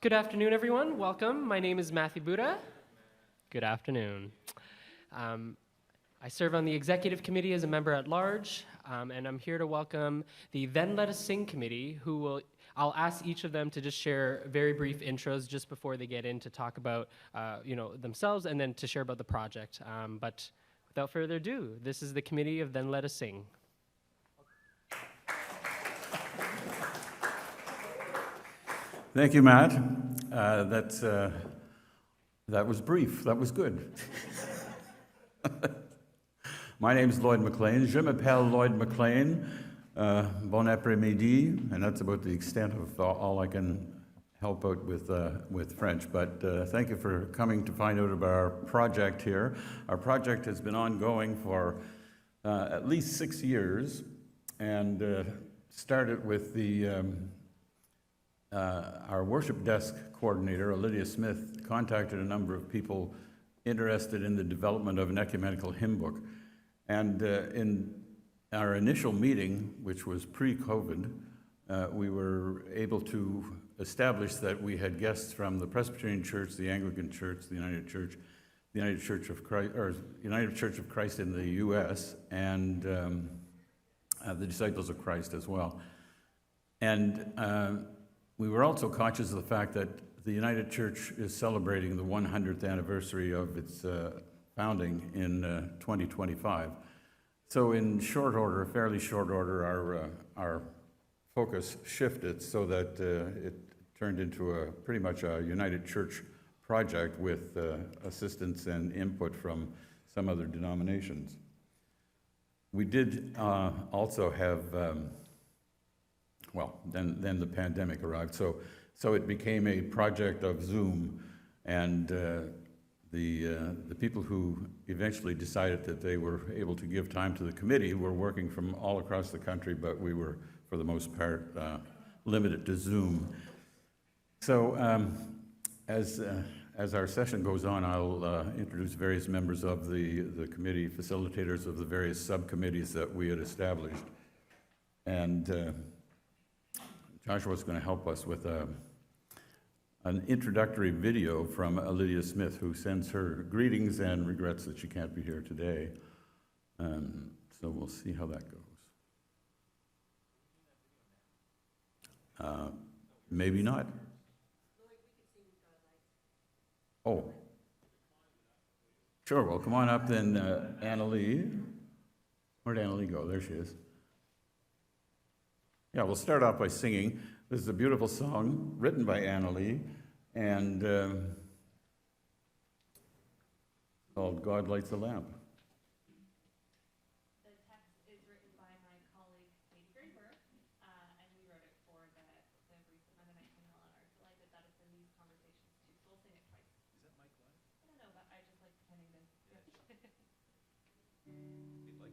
Good afternoon, everyone. Welcome. My name is Matthew Buddha. Good afternoon. I serve on the executive committee as a member at large, and I'm here to welcome the Then Let Us Sing committee, I'll ask each of them to just share very brief intros just before they get in to talk about, themselves and then to share about the project. But without further ado, this is the committee of Then Let Us Sing. Thank you, Matt. That was brief. That was good. My name is Lloyd MacLean. Je m'appelle Lloyd MacLean. Bon après-midi, and that's about the extent of all I can help out with French. But thank you for coming to find out about our project here. Our project has been ongoing for at least 6 years, and started with our worship desk coordinator, Lydia Smith, contacted a number of people interested in the development of an ecumenical hymn book. And in our initial meeting, which was pre-COVID, we were able to establish that we had guests from the Presbyterian Church, the Anglican Church, the United Church of Christ in the U.S., and the Disciples of Christ as well. And we were also conscious of the fact that the United Church is celebrating the 100th anniversary of its founding in 2025. So in short order, fairly short order, our focus shifted so that it turned into pretty much a United Church project with assistance and input from some other denominations. We did also have then the pandemic arrived, so it became a project of Zoom, and the people who eventually decided that they were able to give time to the committee were working from all across the country, but we were, for the most part, limited to Zoom. So as our session goes on, I'll introduce various members of the committee, facilitators of the various subcommittees that we had established, and Joshua's going to help us with an introductory video from Lydia Smith, who sends her greetings and regrets that she can't be here today. So we'll see how that goes. Maybe not. Oh. Sure, well, come on up then, Annalee. Where'd Annalee go? There she is. Yeah, we'll start off by singing. This is a beautiful song written by Annalee and called God Lights the Lamp. The text is written by my colleague, Quired Taste, and we wrote it for the recent Mennonite hymnal, and are delighted that it's in these conversations too. So we'll sing it twice. Is that Mike live? I don't know, but I just like pretending to. We'd like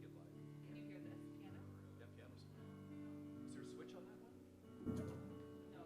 it live. Can you hear this piano? Yeah, piano's. Is there a switch on that one? No. No?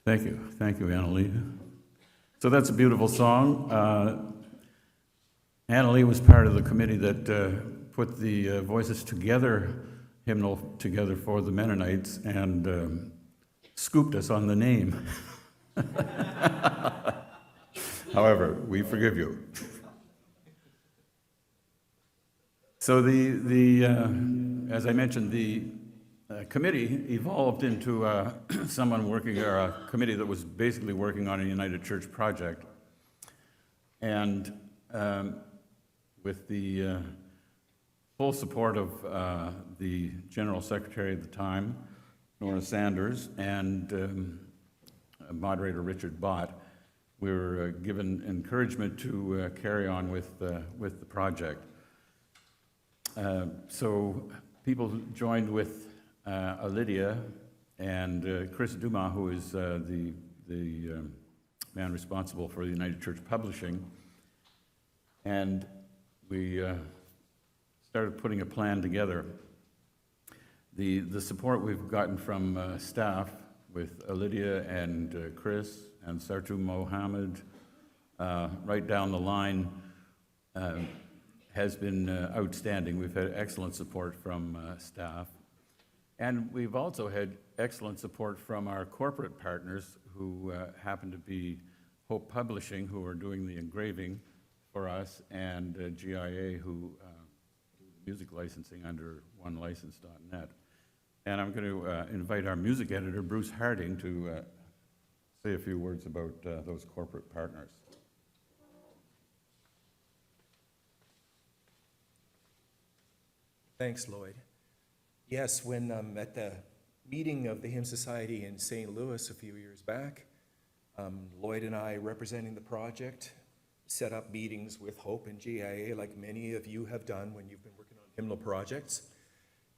Thank you, Annalee. So that's a beautiful song. Annalee was part of the committee that put the Voices Together hymnal together for the Mennonites and scooped us on the name. However, we forgive you. So as I mentioned, the committee evolved into someone working, or a committee that was basically working on a United Church project. And with the full support of the General Secretary at the time, Nora Sanders, and moderator Richard Bott, we were given encouragement to carry on with the project. So people joined with Lydia and Chris Dumas, who is the man responsible for the United Church Publishing, and we started putting a plan together. The support we've gotten from staff with Lydia and Chris and Sartu Mohammed, right down the line, has been outstanding. We've had excellent support from staff. And we've also had excellent support from our corporate partners who happen to be Hope Publishing, who are doing the engraving for us, and GIA, who do music licensing under onelicense.net. And I'm going to invite our music editor, Bruce Harding, to say a few words about those corporate partners. Thanks, Lloyd. Yes, when at the meeting of the Hymn Society in St. Louis a few years back, Lloyd and I, representing the project, set up meetings with Hope and GIA, like many of you have done when you've been working on hymnal projects.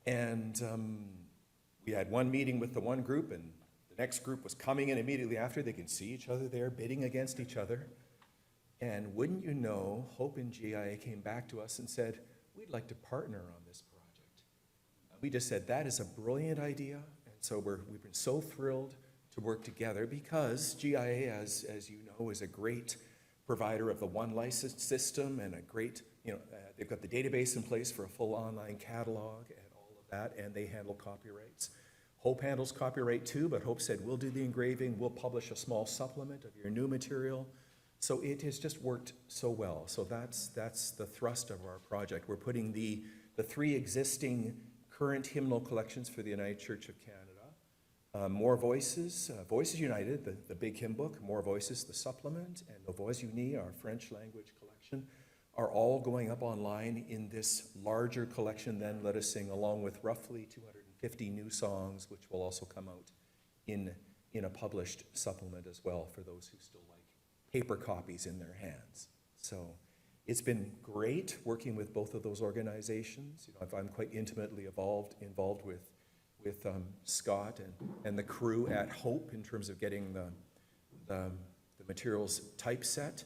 And we had one meeting with the one group, and the next group was coming in immediately after. They could see each other there, bidding against each other. And wouldn't you know, Hope and GIA came back to us and said, we'd like to partner on this project. We just said, that is a brilliant idea. And so we've been so thrilled to work together because GIA, as you know, is a great provider of the one license system and a great, they've got the database in place for a full online catalog and all of that, and they handle copyrights. Hope handles copyright too, but Hope said, we'll do the engraving, we'll publish a small supplement of your new material. So it has just worked so well. So that's the thrust of our project. We're putting the three existing current hymnal collections for the United Church of Canada, More Voices, Voices United, the big hymn book, More Voices, the supplement, and Nos Voix Unies, our French language collection, are all going up online in this larger collection, Then Let Us Sing, along with roughly 250 new songs, which will also come out in a published supplement as well for those who still like paper copies in their hands. So it's been great working with both of those organizations. I'm quite intimately involved with Scott and the crew at Hope in terms of getting the materials typeset.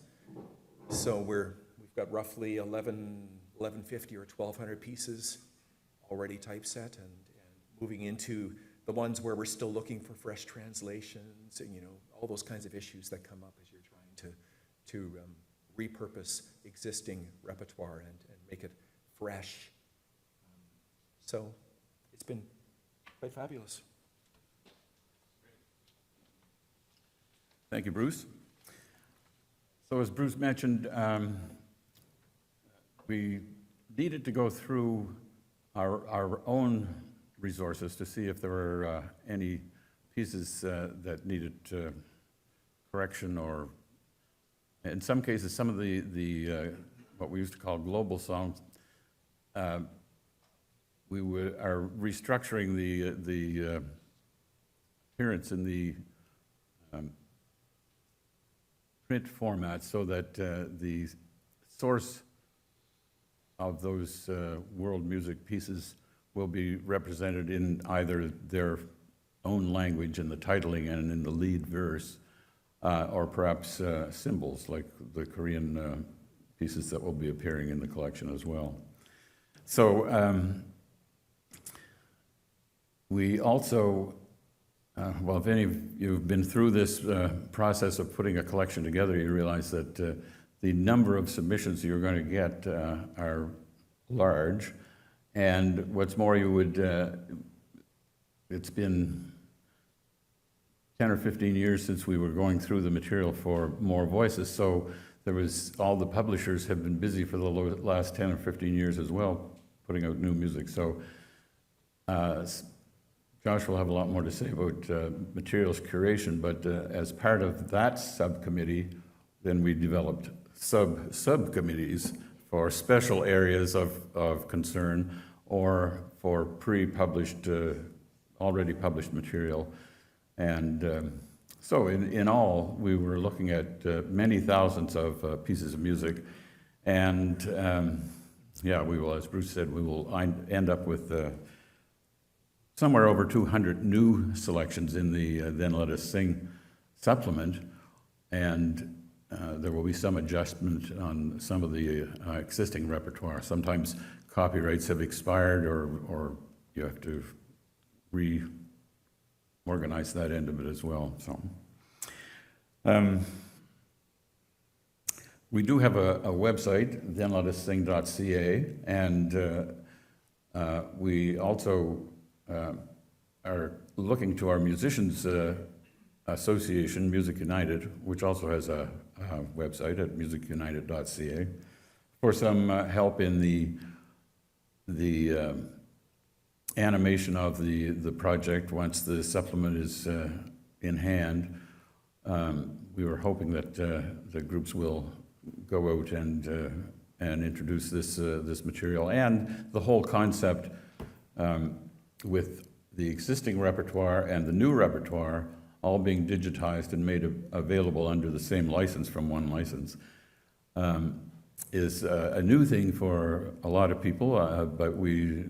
So we've got roughly 1150 or 1200 pieces already typeset, and moving into the ones where we're still looking for fresh translations and all those kinds of issues that come up as you're trying to repurpose existing repertoire and make it fresh. So it's been quite fabulous. Thank you, Bruce. So as Bruce mentioned, we needed to go through our own resources to see if there were any pieces that needed correction, or in some cases, some of the what we used to call global songs, we are restructuring the appearance in the print format so that the source of those world music pieces will be represented in either their own language in the titling and in the lead verse, or perhaps symbols like the Korean pieces that will be appearing in the collection as well. So we also Well, if any of you have been through this process of putting a collection together, you realize that the number of submissions you're going to get are large. And what's more, it's been 10 or 15 years since we were going through the material for More Voices, so all the publishers have been busy for the last 10 or 15 years as well, putting out new music. So Josh will have a lot more to say about materials curation, but as part of that subcommittee, then we developed subcommittees for special areas of concern or for pre-published, already published material. And so in all, we were looking at many thousands of pieces of music. And yeah, we will, as Bruce said, we will end up with somewhere over 200 new selections in the Then Let Us Sing supplement. And there will be some adjustment on some of the existing repertoire. Sometimes copyrights have expired or you have to reorganize that end of it as well. So we do have a website, thenletussing.ca, and we also are looking to our musicians association, Music United, which also has a website at musicunited.ca, for some help in the animation of the project once the supplement is in hand. We were hoping that the groups will go out and introduce this material and the whole concept with the existing repertoire and the new repertoire all being digitized and made available under the same license from one license, is a new thing for a lot of people, but we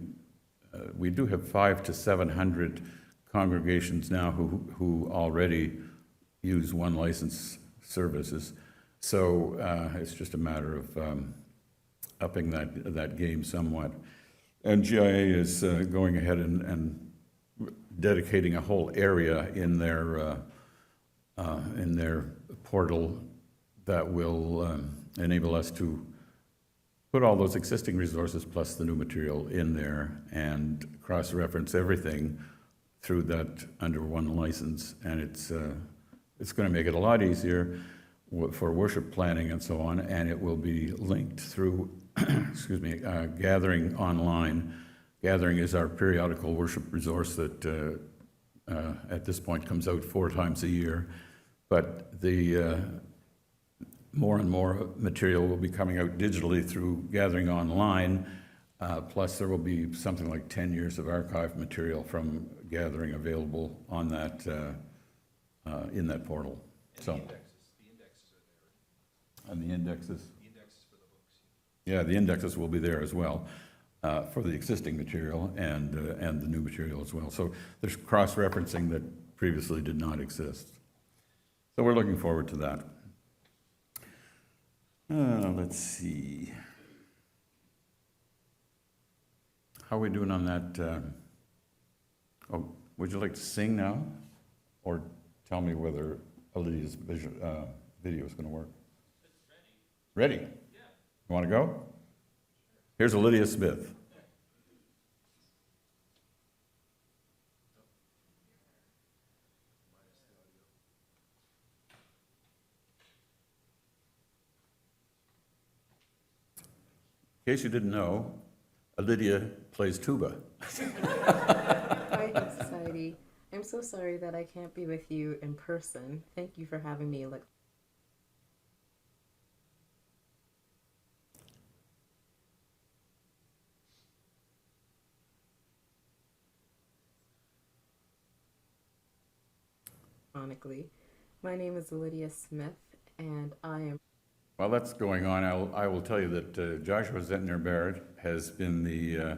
do have 500 to 700 congregations now who already use one license services. So it's just a matter of upping that game somewhat. And GIA is going ahead and dedicating a whole area in their portal that will enable us to put all those existing resources plus the new material in there and cross-reference everything through that under one license. And it's going to make it a lot easier for worship planning and so on, and it will be linked through excuse me, Gathering online. Gathering is our periodical worship resource that at this point comes out 4 times a year, but the more and more material will be coming out digitally through Gathering online, plus there will be something like 10 years of archived material from Gathering available on that in that portal. And So, the indexes are there. and the indexes, The indexes for the books. yeah, the indexes will be there as well. For the existing material and the new material as well. So there's cross-referencing that previously did not exist. So we're looking forward to that. Let's see. How are we doing on that? Oh, would you like to sing now? Or tell me whether Lydia's video is going to work? It's ready. Ready? Yeah. You want to go? Here's Lydia Smith. In case you didn't know, Lydia plays tuba. Hi, Society. I'm so sorry that I can't be with you in person. Thank you for having me. Ironically, my name is Lydia Smith, and I am. While that's going on, I will tell you that Joshua Zentner Barrett has been the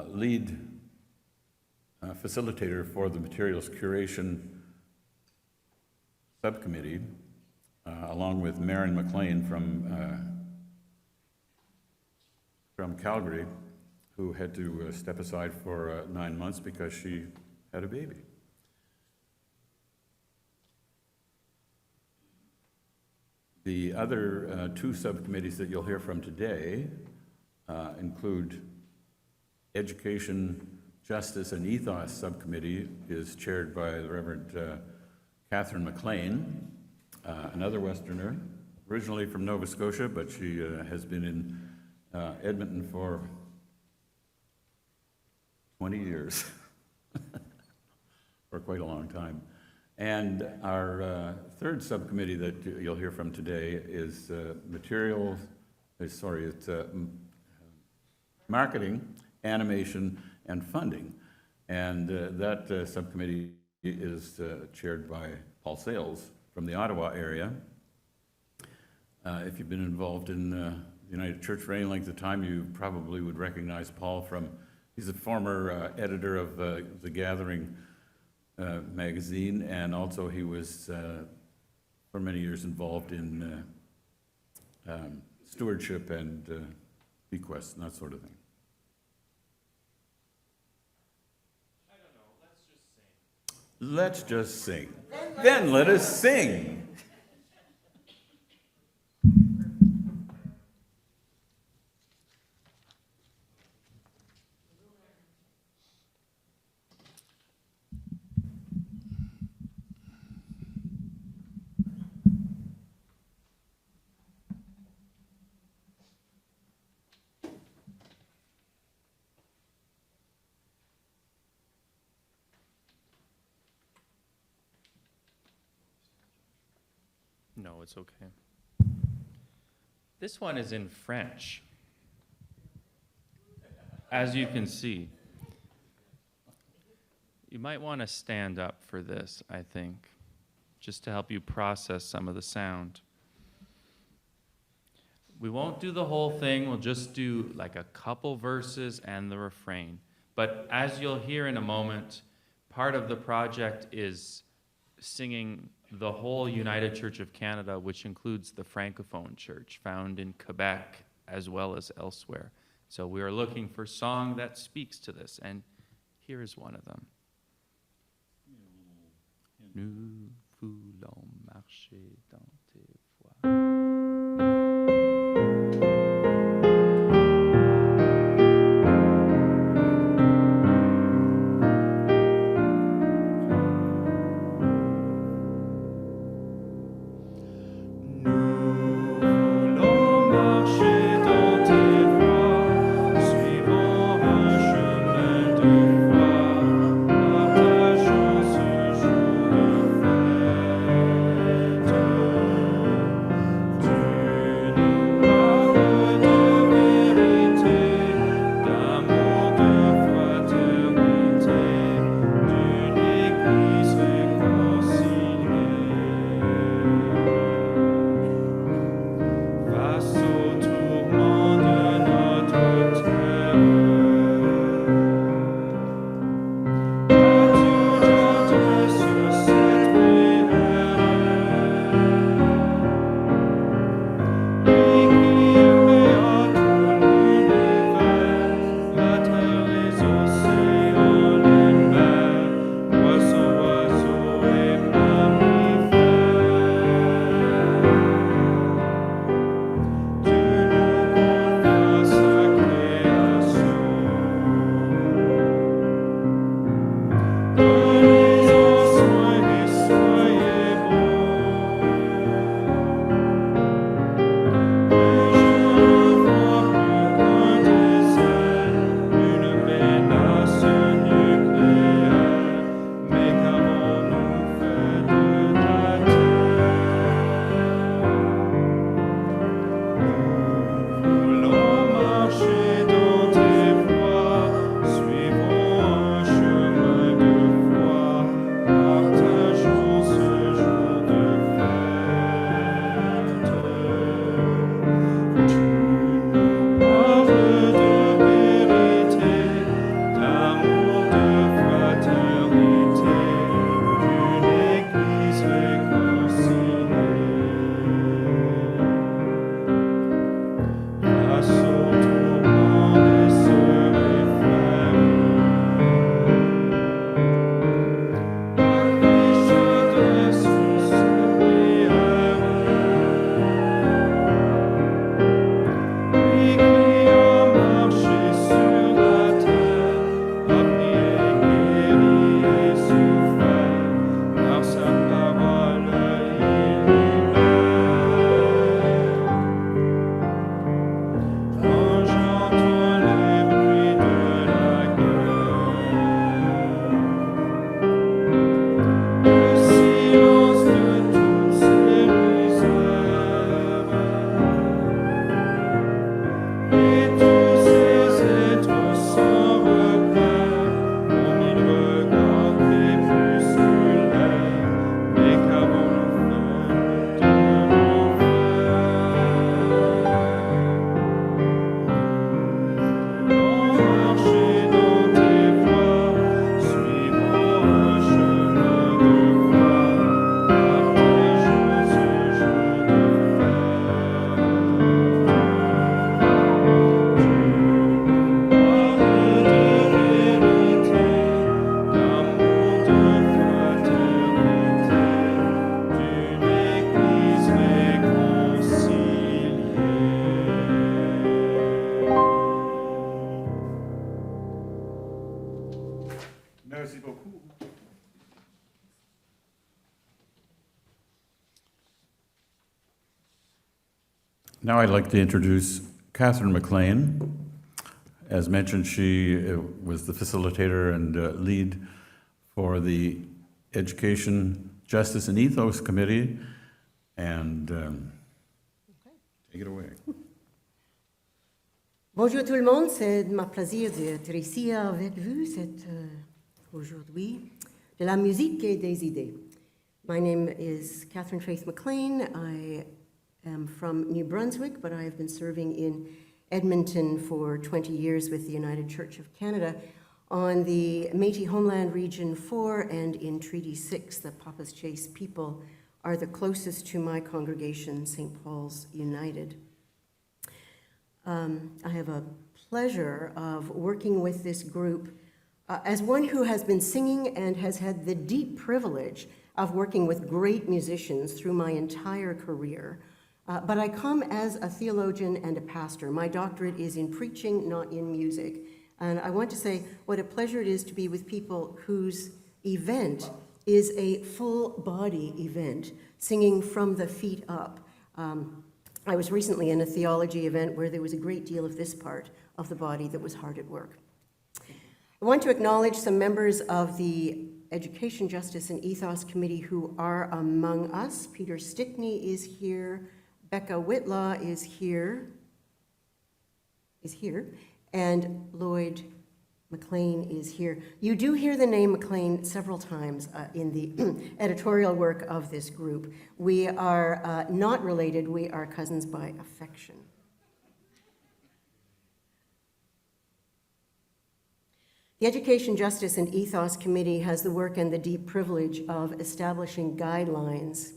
lead facilitator for the materials curation subcommittee, along with MacLean from Calgary, who had to step aside for 9 months because she had a baby. The other two subcommittees that you'll hear from today include Education, Justice, and Ethos Subcommittee is chaired by the Reverend Catherine MacLean, another Westerner, originally from Nova Scotia, but she has been in Edmonton for 20 years, for quite a long time. And our third subcommittee that you'll hear from today is marketing, animation, and funding. And that subcommittee is chaired by Paul Sales from the Ottawa area. If you've been involved in the United Church for any length of time, you probably would recognize Paul from, he's a former editor of The Gathering magazine, and also he was for many years involved in stewardship and bequests and that sort of thing. I don't know, Let's just sing. Then let us sing. No, it's okay. This one is in French, as you can see. You might want to stand up for this, I think, just to help you process some of the sound. We won't do the whole thing, we'll just do like a couple verses and the refrain. But as you'll hear in a moment, part of the project is singing the whole United Church of Canada, which includes the Francophone Church, found in Quebec as well as elsewhere. So we are looking for song that speaks to this, and here is one of them. Nous voulons marcher dans tes voies. Merci beaucoup. Now I'd like to introduce Catherine MacLean. As mentioned, she was the facilitator and lead for the Education, Justice, and Ethos Committee. And take it away. Bonjour tout le monde, c'est ma plaisir d'être ici avec vous aujourd'hui de la musique et des idées. My name is Catherine Faith MacLean. I am from New Brunswick, but I have been serving in Edmonton for 20 years with the United Church of Canada on the Métis Homeland Region 4 and in Treaty 6. The Papa's Chase people are the closest to my congregation, St. Paul's United. I have a pleasure of working with this group as one who has been singing and has had the deep privilege of working with great musicians through my entire career. But I come as a theologian and a pastor. My doctorate is in preaching, not in music. And I want to say what a pleasure it is to be with people whose event is a full body event, singing from the feet up. I was recently in a theology event where there was a great deal of this part of the body that was hard at work. I want to acknowledge some members of the Education, Justice, and Ethos Committee who are among us. Peter Stickney is here. Becca Whitlaw is here, and Lloyd MacLean is here. You do hear the name MacLean several times in the editorial work of this group. We are not related, we are cousins by affection. The Education, Justice, and Ethos Committee has the work and the deep privilege of establishing guidelines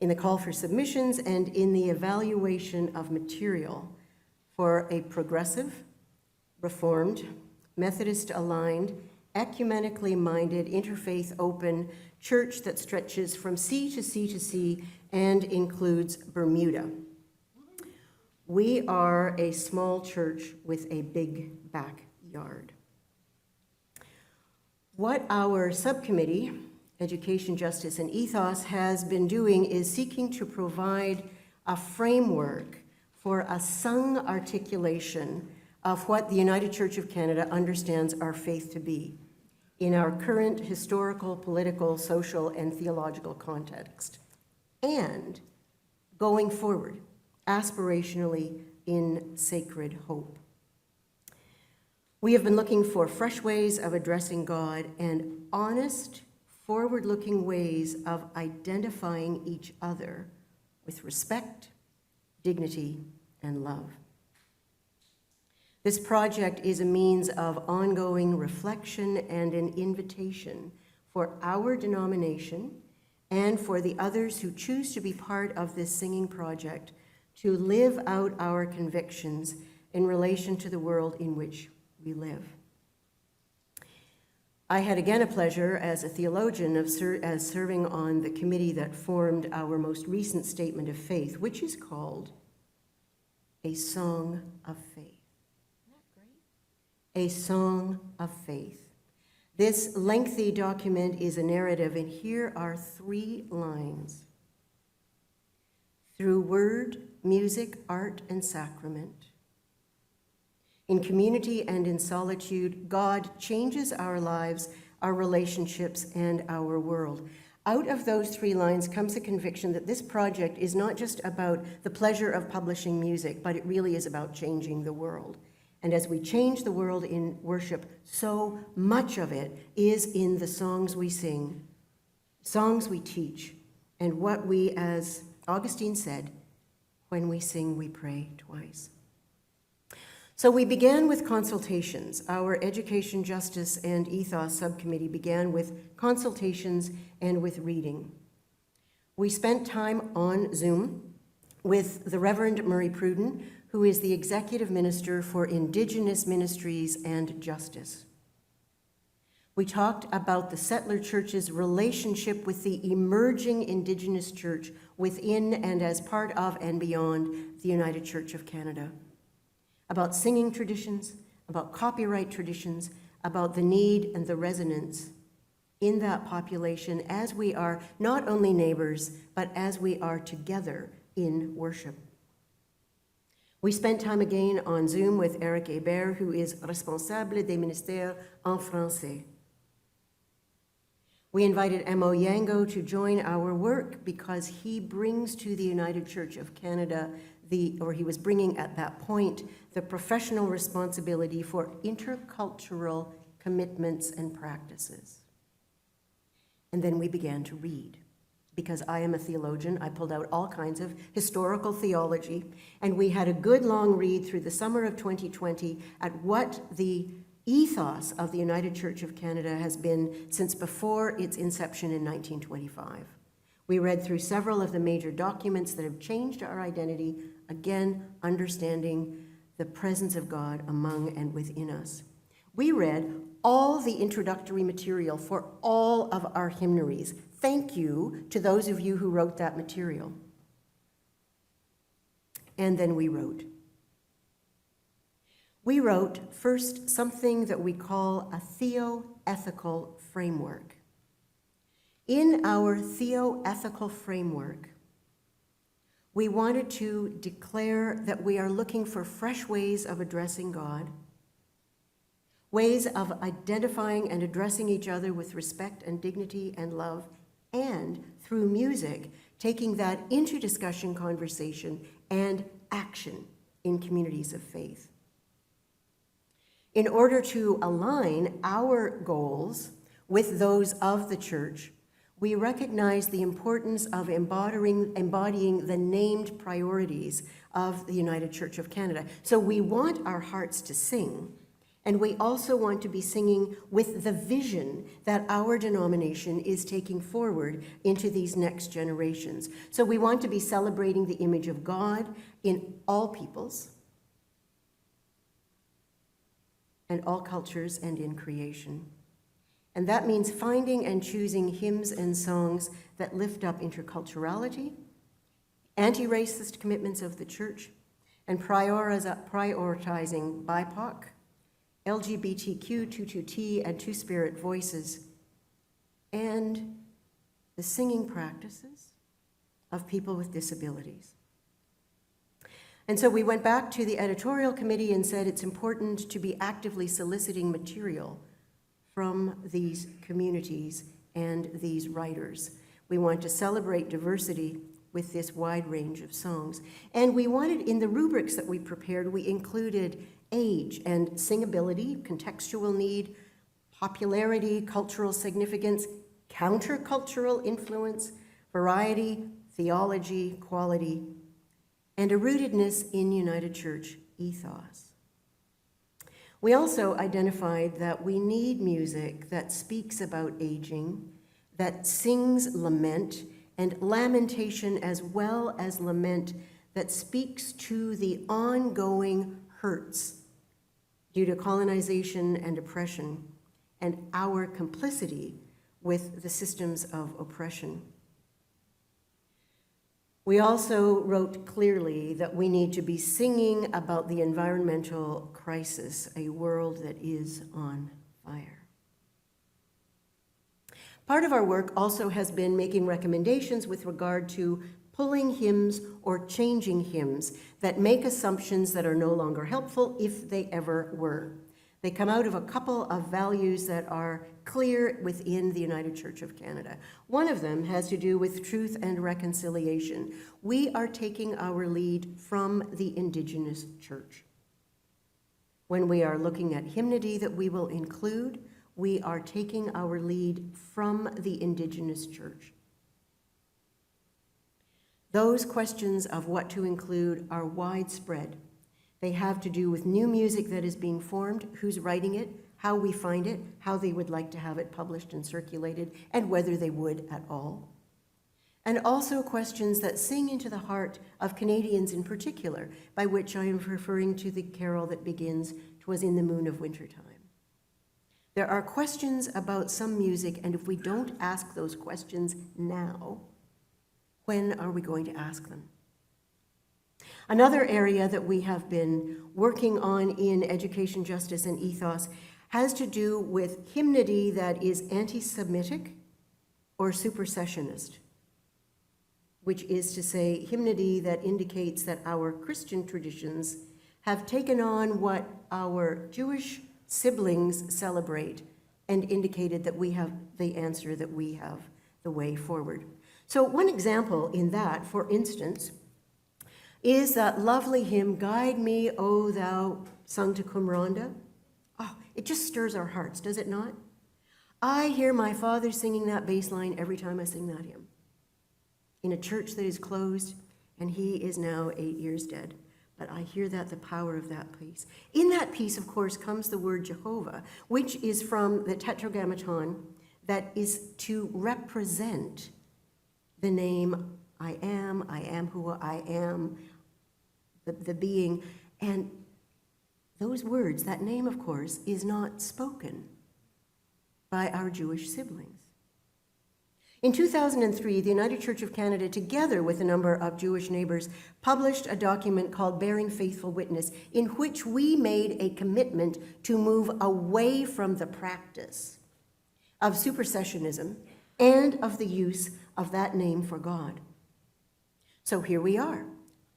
in the call for submissions and in the evaluation of material for a progressive, reformed, Methodist-aligned, ecumenically minded, interfaith open church that stretches from sea to sea to sea and includes Bermuda. We are a small church with a big backyard. What our subcommittee, Education, Justice, and Ethos, has been doing is seeking to provide a framework for a sung articulation of what the United Church of Canada understands our faith to be in our current historical, political, social, and theological context, and going forward, aspirationally in sacred hope. We have been looking for fresh ways of addressing God and honest, forward-looking ways of identifying each other with respect, dignity, and love. This project is a means of ongoing reflection and an invitation for our denomination and for the others who choose to be part of this singing project to live out our convictions in relation to the world in which we live. I had again a pleasure as a theologian of serving on the committee that formed our most recent statement of faith, which is called A Song of Faith. A Song of Faith. This lengthy document is a narrative, and here are 3 lines. Through word, music, art, and sacrament, in community and in solitude, God changes our lives, our relationships, and our world. Out of those 3 lines comes the conviction that this project is not just about the pleasure of publishing music, but it really is about changing the world. And as we change the world in worship, so much of it is in the songs we sing, songs we teach, and what we, as Augustine said, when we sing, we pray twice. So we began with consultations. Our Education, Justice, and Ethos subcommittee began with consultations and with reading. We spent time on Zoom with the Reverend Murray Pruden, who is the Executive Minister for Indigenous Ministries and Justice. We talked about the settler church's relationship with the emerging Indigenous church within and as part of and beyond the United Church of Canada. About singing traditions, about copyright traditions, about the need and the resonance in that population as we are not only neighbors, but as we are together in worship. We spent time again on Zoom with Eric Hébert, who is responsable des ministères en français. We invited Mo Yango to join our work because he brings to the United Church of Canada he was bringing at that point, the professional responsibility for intercultural commitments and practices. And then we began to read. Because I am a theologian, I pulled out all kinds of historical theology, and we had a good long read through the summer of 2020 at what the ethos of the United Church of Canada has been since before its inception in 1925. We read through several of the major documents that have changed our identity, again, understanding the presence of God among and within us. We read all the introductory material for all of our hymnaries. Thank you to those of you who wrote that material. And then we wrote. We wrote first something that we call a theoethical framework. In our theoethical framework, we wanted to declare that we are looking for fresh ways of addressing God, ways of identifying and addressing each other with respect and dignity and love, and through music, taking that into discussion, conversation, and action in communities of faith. In order to align our goals with those of the church, we recognize the importance of embodying the named priorities of the United Church of Canada. So we want our hearts to sing, and we also want to be singing with the vision that our denomination is taking forward into these next generations. So we want to be celebrating the image of God in all peoples and all cultures and in creation. And that means finding and choosing hymns and songs that lift up interculturality, anti-racist commitments of the church, and prioritizing BIPOC, LGBTQ, 22T, and Two-Spirit voices, and the singing practices of people with disabilities. And so we went back to the editorial committee and said it's important to be actively soliciting material from these communities and these writers. We want to celebrate diversity with this wide range of songs. And we wanted, in the rubrics that we prepared, we included age and singability, contextual need, popularity, cultural significance, countercultural influence, variety, theology, quality, and a rootedness in United Church ethos. We also identified that we need music that speaks about aging, that sings lament, and lamentation as well as lament that speaks to the ongoing hurts due to colonization and oppression, and our complicity with the systems of oppression. We also wrote clearly that we need to be singing about the environmental crisis, a world that is on fire. Part of our work also has been making recommendations with regard to pulling hymns or changing hymns that make assumptions that are no longer helpful if they ever were. They come out of a couple of values that are clear within the United Church of Canada. One of them has to do with truth and reconciliation. We are taking our lead from the Indigenous Church. When we are looking at hymnody that we will include, we are taking our lead from the Indigenous Church. Those questions of what to include are widespread. They have to do with new music that is being formed, who's writing it, how we find it, how they would like to have it published and circulated, and whether they would at all. And also questions that sing into the heart of Canadians in particular, by which I am referring to the carol that begins, "'Twas in the moon of wintertime." There are questions about some music, and if we don't ask those questions now, when are we going to ask them? Another area that we have been working on in education, justice, and ethos has to do with hymnody that is anti-Semitic or supersessionist, which is to say hymnody that indicates that our Christian traditions have taken on what our Jewish siblings celebrate and indicated that we have the answer, that we have the way forward. So one example in that, for instance, is that lovely hymn, Guide Me, O Thou, sung to Qumranda. Oh, it just stirs our hearts, does it not? I hear my father singing that bass line every time I sing that hymn. In a church that is closed, and he is now 8 years dead. But I hear that, the power of that piece. In that piece, of course, comes the word Jehovah, which is from the Tetragrammaton, that is to represent the name I am who I am, the being. And those words, that name, of course, is not spoken by our Jewish siblings. In 2003, the United Church of Canada, together with a number of Jewish neighbors, published a document called Bearing Faithful Witness, in which we made a commitment to move away from the practice of supersessionism and of the use of that name for God. So here we are,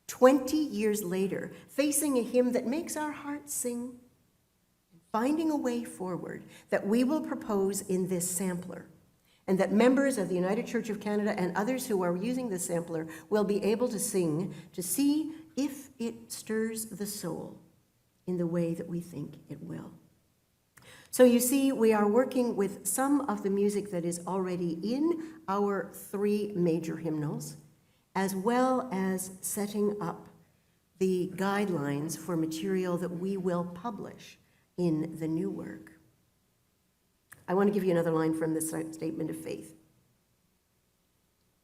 20 years later, facing a hymn that makes our hearts sing, finding a way forward that we will propose in this sampler, and that members of the United Church of Canada and others who are using the sampler will be able to sing to see if it stirs the soul in the way that we think it will. So you see, we are working with some of the music that is already in our 3 major hymnals, as well as setting up the guidelines for material that we will publish in the new work. I want to give you another line from the Statement of Faith.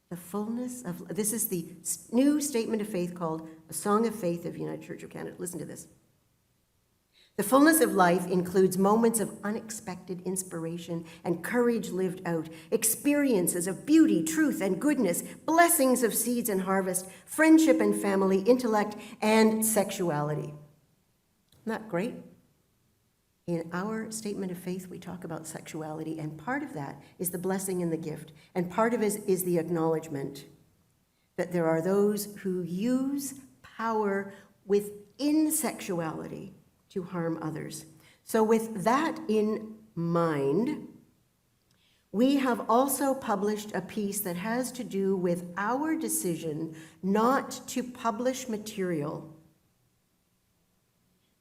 The fullness of, this is the new Statement of Faith called A Song of Faith of United Church of Canada. Listen to this. The fullness of life includes moments of unexpected inspiration and courage lived out, experiences of beauty, truth, and goodness, blessings of seeds and harvest, friendship and family, intellect, and sexuality. Isn't that great? In our Statement of Faith, we talk about sexuality, and part of that is the blessing and the gift, and part of it is the acknowledgement that there are those who use power within sexuality to harm others. So with that in mind, we have also published a piece that has to do with our decision not to publish material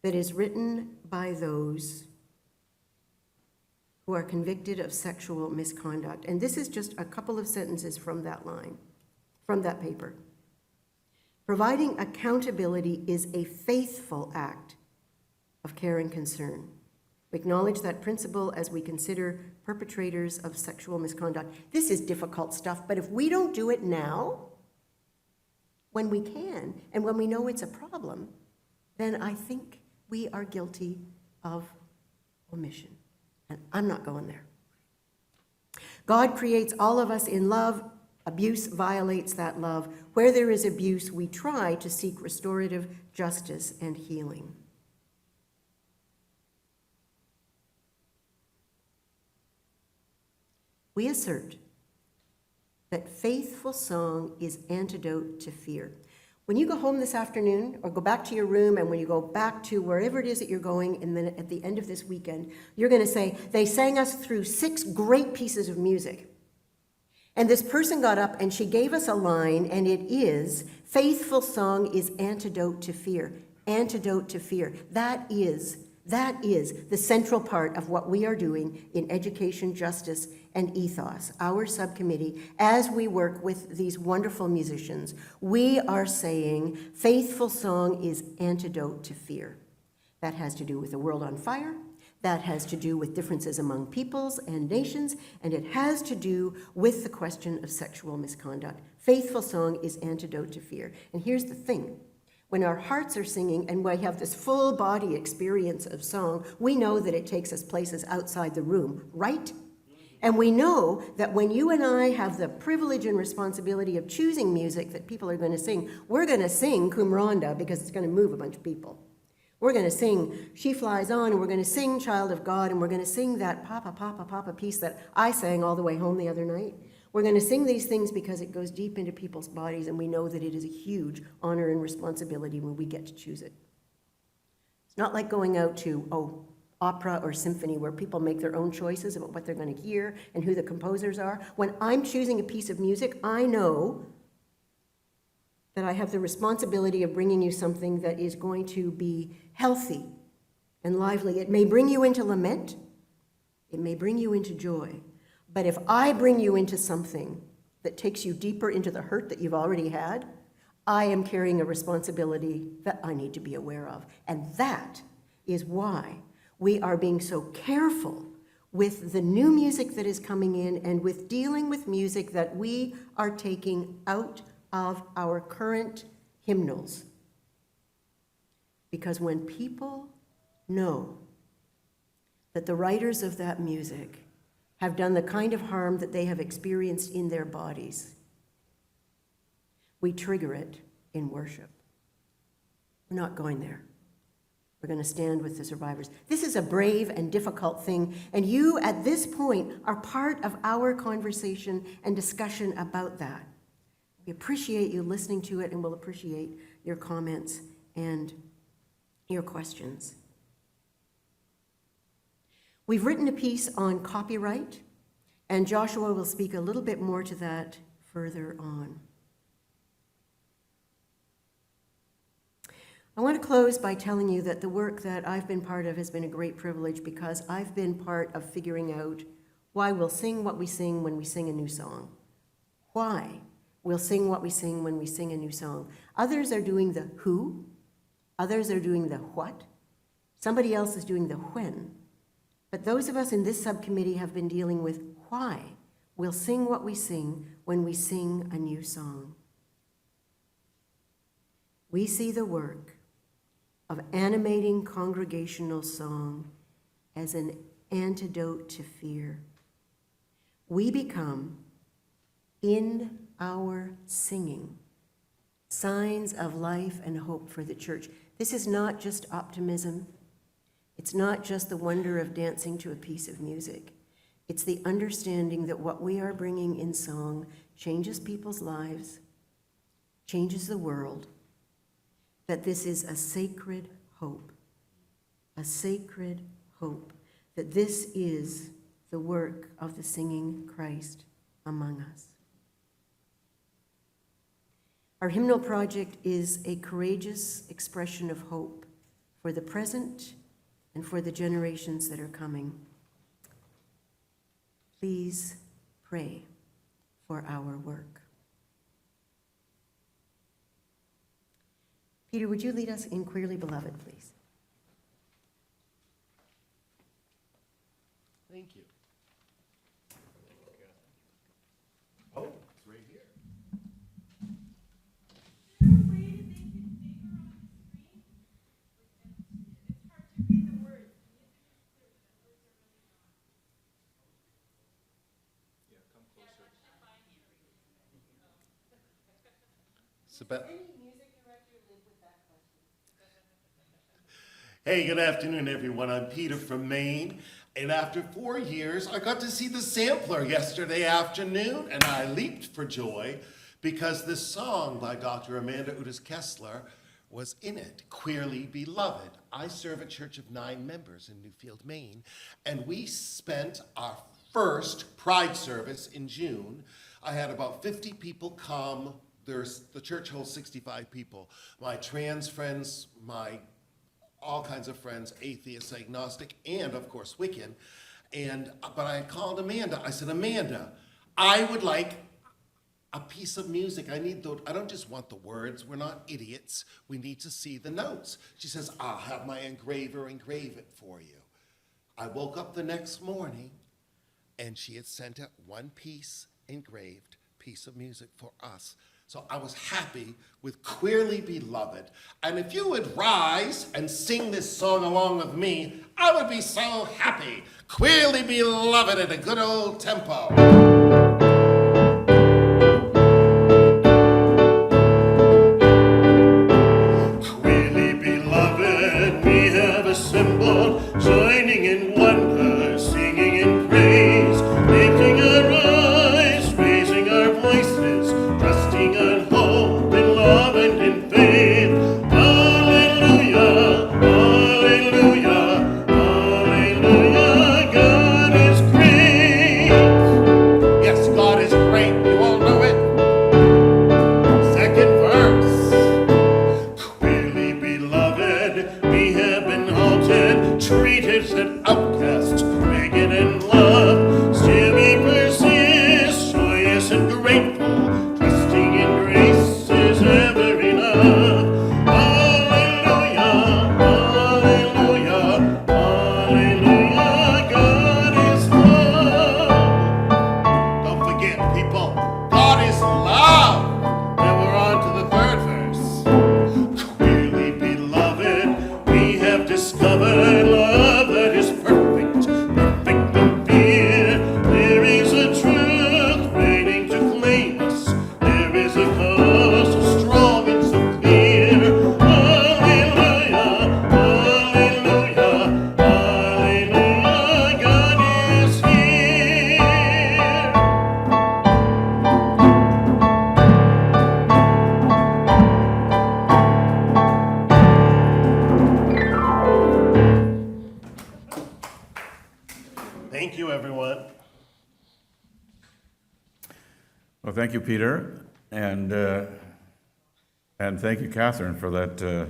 that is written by those who are convicted of sexual misconduct. And this is just a couple of sentences from that line, from that paper. Providing accountability is a faithful act of care and concern. We acknowledge that principle as we consider perpetrators of sexual misconduct. This is difficult stuff, but if we don't do it now, when we can, and when we know it's a problem, then I think we are guilty of omission. And I'm not going there. God creates all of us in love. Abuse violates that love. Where there is abuse, we try to seek restorative justice and healing. We assert that faithful song is antidote to fear. When you go home this afternoon, or go back to your room, and when you go back to wherever it is that you're going, and then at the end of this weekend, you're going to say, they sang us through 6 great pieces of music. And this person got up and she gave us a line, and it is, faithful song is antidote to fear. Antidote to fear. That is the central part of what we are doing in education, justice, and ethos, our subcommittee, as we work with these wonderful musicians. We are saying faithful song is antidote to fear. That has to do with the world on fire. That has to do with differences among peoples and nations, and it has to do with the question of sexual misconduct. Faithful song is antidote to fear. And here's the thing. When our hearts are singing and we have this full body experience of song, we know that it takes us places outside the room, right? And we know that when you and I have the privilege and responsibility of choosing music that people are going to sing, we're going to sing Qumranda because it's going to move a bunch of people. We're going to sing She Flies On, and we're going to sing Child of God, and we're going to sing that Papa, Papa, Papa piece that I sang all the way home the other night. We're going to sing these things because it goes deep into people's bodies, and we know that it is a huge honor and responsibility when we get to choose it. It's not like going out to, opera or symphony where people make their own choices about what they're going to hear and who the composers are. When I'm choosing a piece of music, I know that I have the responsibility of bringing you something that is going to be healthy and lively. It may bring you into lament. It may bring you into joy. But if I bring you into something that takes you deeper into the hurt that you've already had, I am carrying a responsibility that I need to be aware of. And that is why we are being so careful with the new music that is coming in and with dealing with music that we are taking out of our current hymnals. Because when people know that the writers of that music have done the kind of harm that they have experienced in their bodies, we trigger it in worship. We're not going there. We're going to stand with the survivors. This is a brave and difficult thing, and you, at this point, are part of our conversation and discussion about that. We appreciate you listening to it, and we'll appreciate your comments and your questions. We've written a piece on copyright, and Joshua will speak a little bit more to that further on. I want to close by telling you that the work that I've been part of has been a great privilege because I've been part of figuring out why we'll sing what we sing when we sing a new song. Why we'll sing what we sing when we sing a new song. Others are doing the who, others are doing the what, somebody else is doing the when. But those of us in this subcommittee have been dealing with why we'll sing what we sing when we sing a new song. We see the work of animating congregational song as an antidote to fear. We become, in our singing, signs of life and hope for the church. This is not just optimism. It's not just the wonder of dancing to a piece of music. It's the understanding that what we are bringing in song changes people's lives, changes the world, that this is a sacred hope, that this is the work of the singing Christ among us. Our hymnal project is a courageous expression of hope for the present and for the generations that are coming. Please pray for our work. Peter, would you lead us in Queerly Beloved, please? Thank you. Oh, it's right here. Is there a way to make it bigger on the screen? It's hard to read the words. Can you do this too? The words are really not. Yeah, come closer. Hey, good afternoon, everyone. I'm Peter from Maine, and after 4 years, I got to see the sampler yesterday afternoon, and I leaped for joy because this song by Dr. Amanda Udis Kessler was in it, Queerly Beloved. I serve a church of 9 members in Newfield, Maine, and we spent our first Pride service in June. I had about 50 people come. The church holds 65 people. My trans friends, my all kinds of friends, atheists, agnostic, and of course Wiccan. But I called Amanda. I said, Amanda, I would like a piece of music. I don't just want the words. We're not idiots. We need to see the notes. She says, I'll have my engraver engrave it for you. I woke up the next morning and she had sent out one engraved piece of music for us. So I was happy with Queerly Beloved. And if you would rise and sing this song along with me, I would be so happy. Queerly Beloved at a good old tempo. Queerly beloved, we in love. Still we persist, joyous and grateful, trusting in grace is ever enough. Hallelujah, hallelujah, hallelujah, God is love. Don't forget, people, God is love. Now we're on to the third verse. Clearly, beloved, we have discovered love that is perfect, perfect and pure. There is a truth waiting to claim us. There is a cause so strong and so clear. Hallelujah, hallelujah, hallelujah, God is here. Thank you, everyone. Well, thank you, Peter, and thank you, Catherine, for that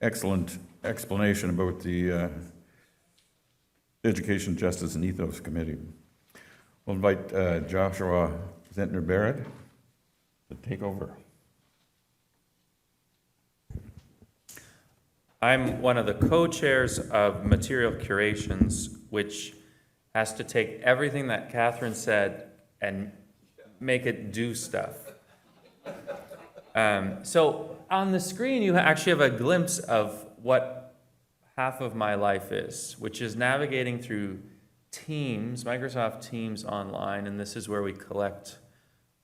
excellent explanation about the Education, Justice, and Ethos Committee. We'll invite Joshua Zentner Barrett to take over. I'm one of the co-chairs of Material Curations, which has to take everything that Catherine said and make it do stuff. So on the screen, you actually have a glimpse of what half of my life is, which is navigating through Teams, Microsoft Teams online, and this is where we collect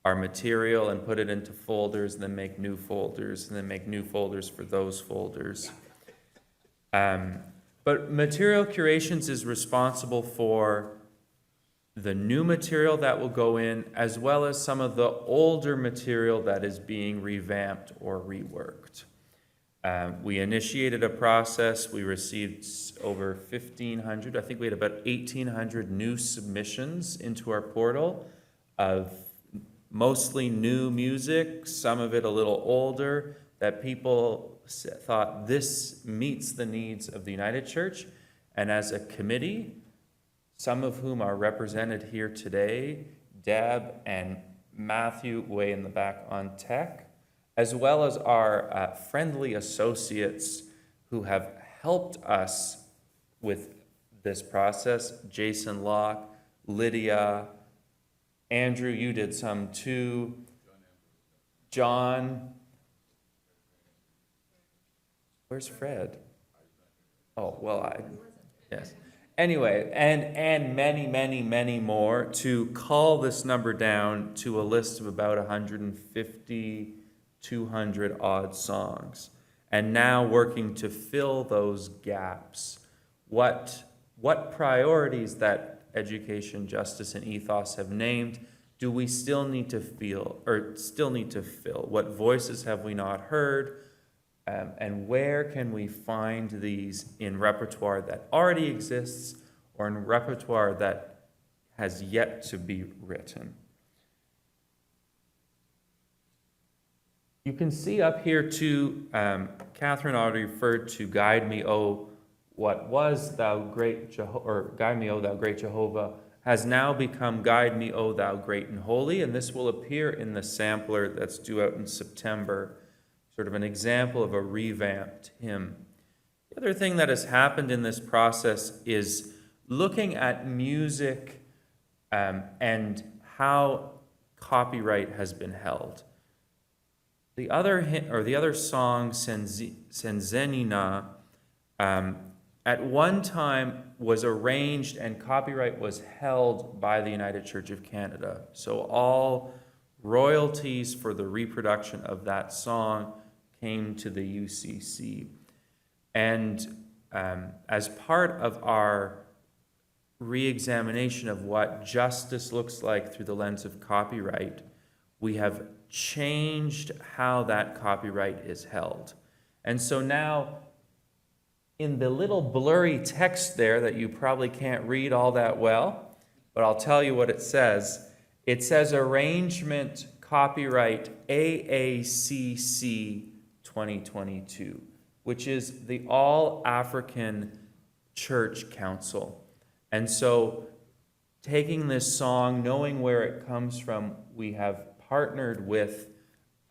our material and put it into folders, and then make new folders, and then make new folders for those folders. But Material Curations is responsible for the new material that will go in, as well as some of the older material that is being revamped or reworked. We initiated a process. We received over 1,500, I think we had about 1,800 new submissions into our portal of mostly new music, some of it a little older, that people thought this meets the needs of the United Church. And as a committee, some of whom are represented here today, Deb and Matthew way in the back on tech, as well as our friendly associates who have helped us with this process, Jason Locke, Lydia, Andrew, you did some too, John, where's Fred? Oh, well, yes. Anyway, and many, many, many more to cull this number down to a list of about 150, 200 odd songs. And now working to fill those gaps. What priorities that Education, Justice, and Ethos have named do we still need to fill? What voices have we not heard? And where can we find these in repertoire that already exists or in repertoire that has yet to be written? You can see up here too, Catherine already referred to Guide Me, O What Was Thou Great Jehovah, or Guide Me, O Thou Great Jehovah, has now become Guide Me, O Thou Great and Holy, and this will appear in the sampler that's due out in September. Sort of an example of a revamped hymn. The other thing that has happened in this process is looking at music and how copyright has been held. The other song, Senzenina, at one time was arranged and copyright was held by the United Church of Canada. So all royalties for the reproduction of that song came to the UCC. And as part of our re-examination of what justice looks like through the lens of copyright, we have changed how that copyright is held. And so now, in the little blurry text there that you probably can't read all that well, but I'll tell you what it says. It says arrangement copyright AACC 2022, which is the All African Church Council. And so taking this song, knowing where it comes from, we have partnered with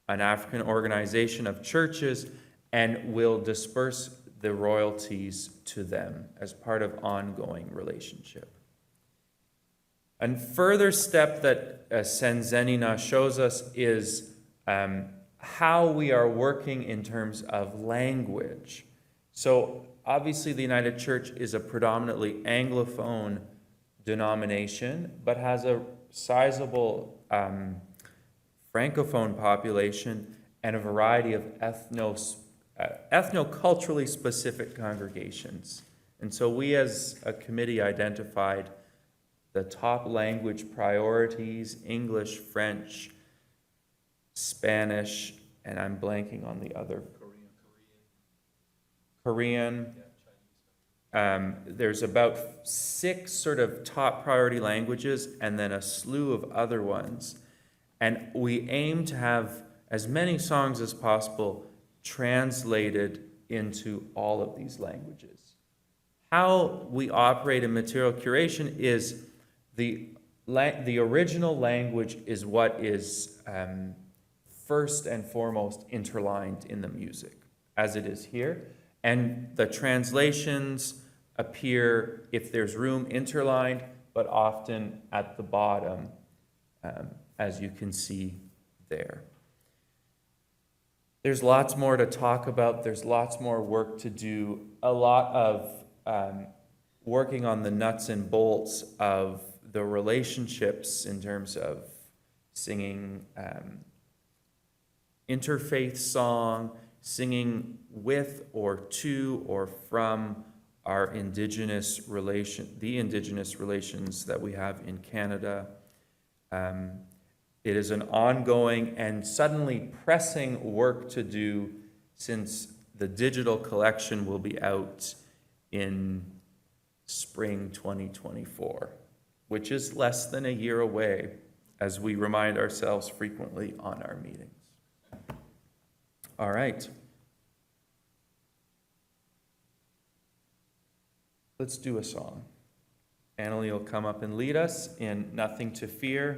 an African organization of churches and will disperse the royalties to them as part of ongoing relationship. A further step that Senzenina shows us is how we are working in terms of language. So obviously the United Church is a predominantly Anglophone denomination, but has a sizable Francophone population and a variety of ethnoculturally specific congregations. And so we as a committee identified the top language priorities: English, French, Spanish, and I'm blanking on the other. Korean. There's about 6 sort of top priority languages and then a slew of other ones. And we aim to have as many songs as possible translated into all of these languages. How we operate in material curation is the original language is what is first and foremost interlined in the music, as it is here. And the translations appear, if there's room, interlined, but often at the bottom, as you can see there. There's lots more to talk about. There's lots more work to do. A lot of working on the nuts and bolts of the relationships in terms of singing interfaith song, singing with or to or from our the indigenous relations that we have in Canada. It is an ongoing and suddenly pressing work to do, since the digital collection will be out in spring 2024, which is less than a year away, as we remind ourselves frequently on our meetings. All right. Let's do a song. Annalie will come up and lead us in Nothing to Fear.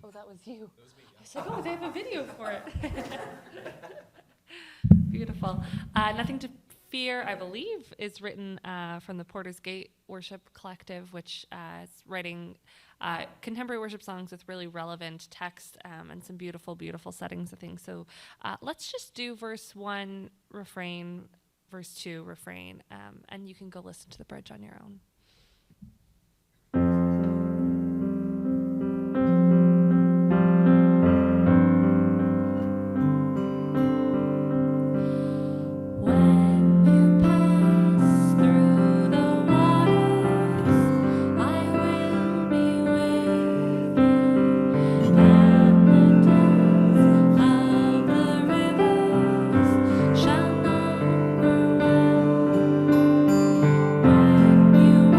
Oh, that was you. I was like, oh, they have a video for it. Beautiful. Nothing to Fear, I believe, is written from the Porter's Gate Worship Collective, which is writing contemporary worship songs with really relevant text and some beautiful, beautiful settings of things. So let's just do verse 1, refrain, verse 2, refrain, and you can go listen to the bridge on your own. You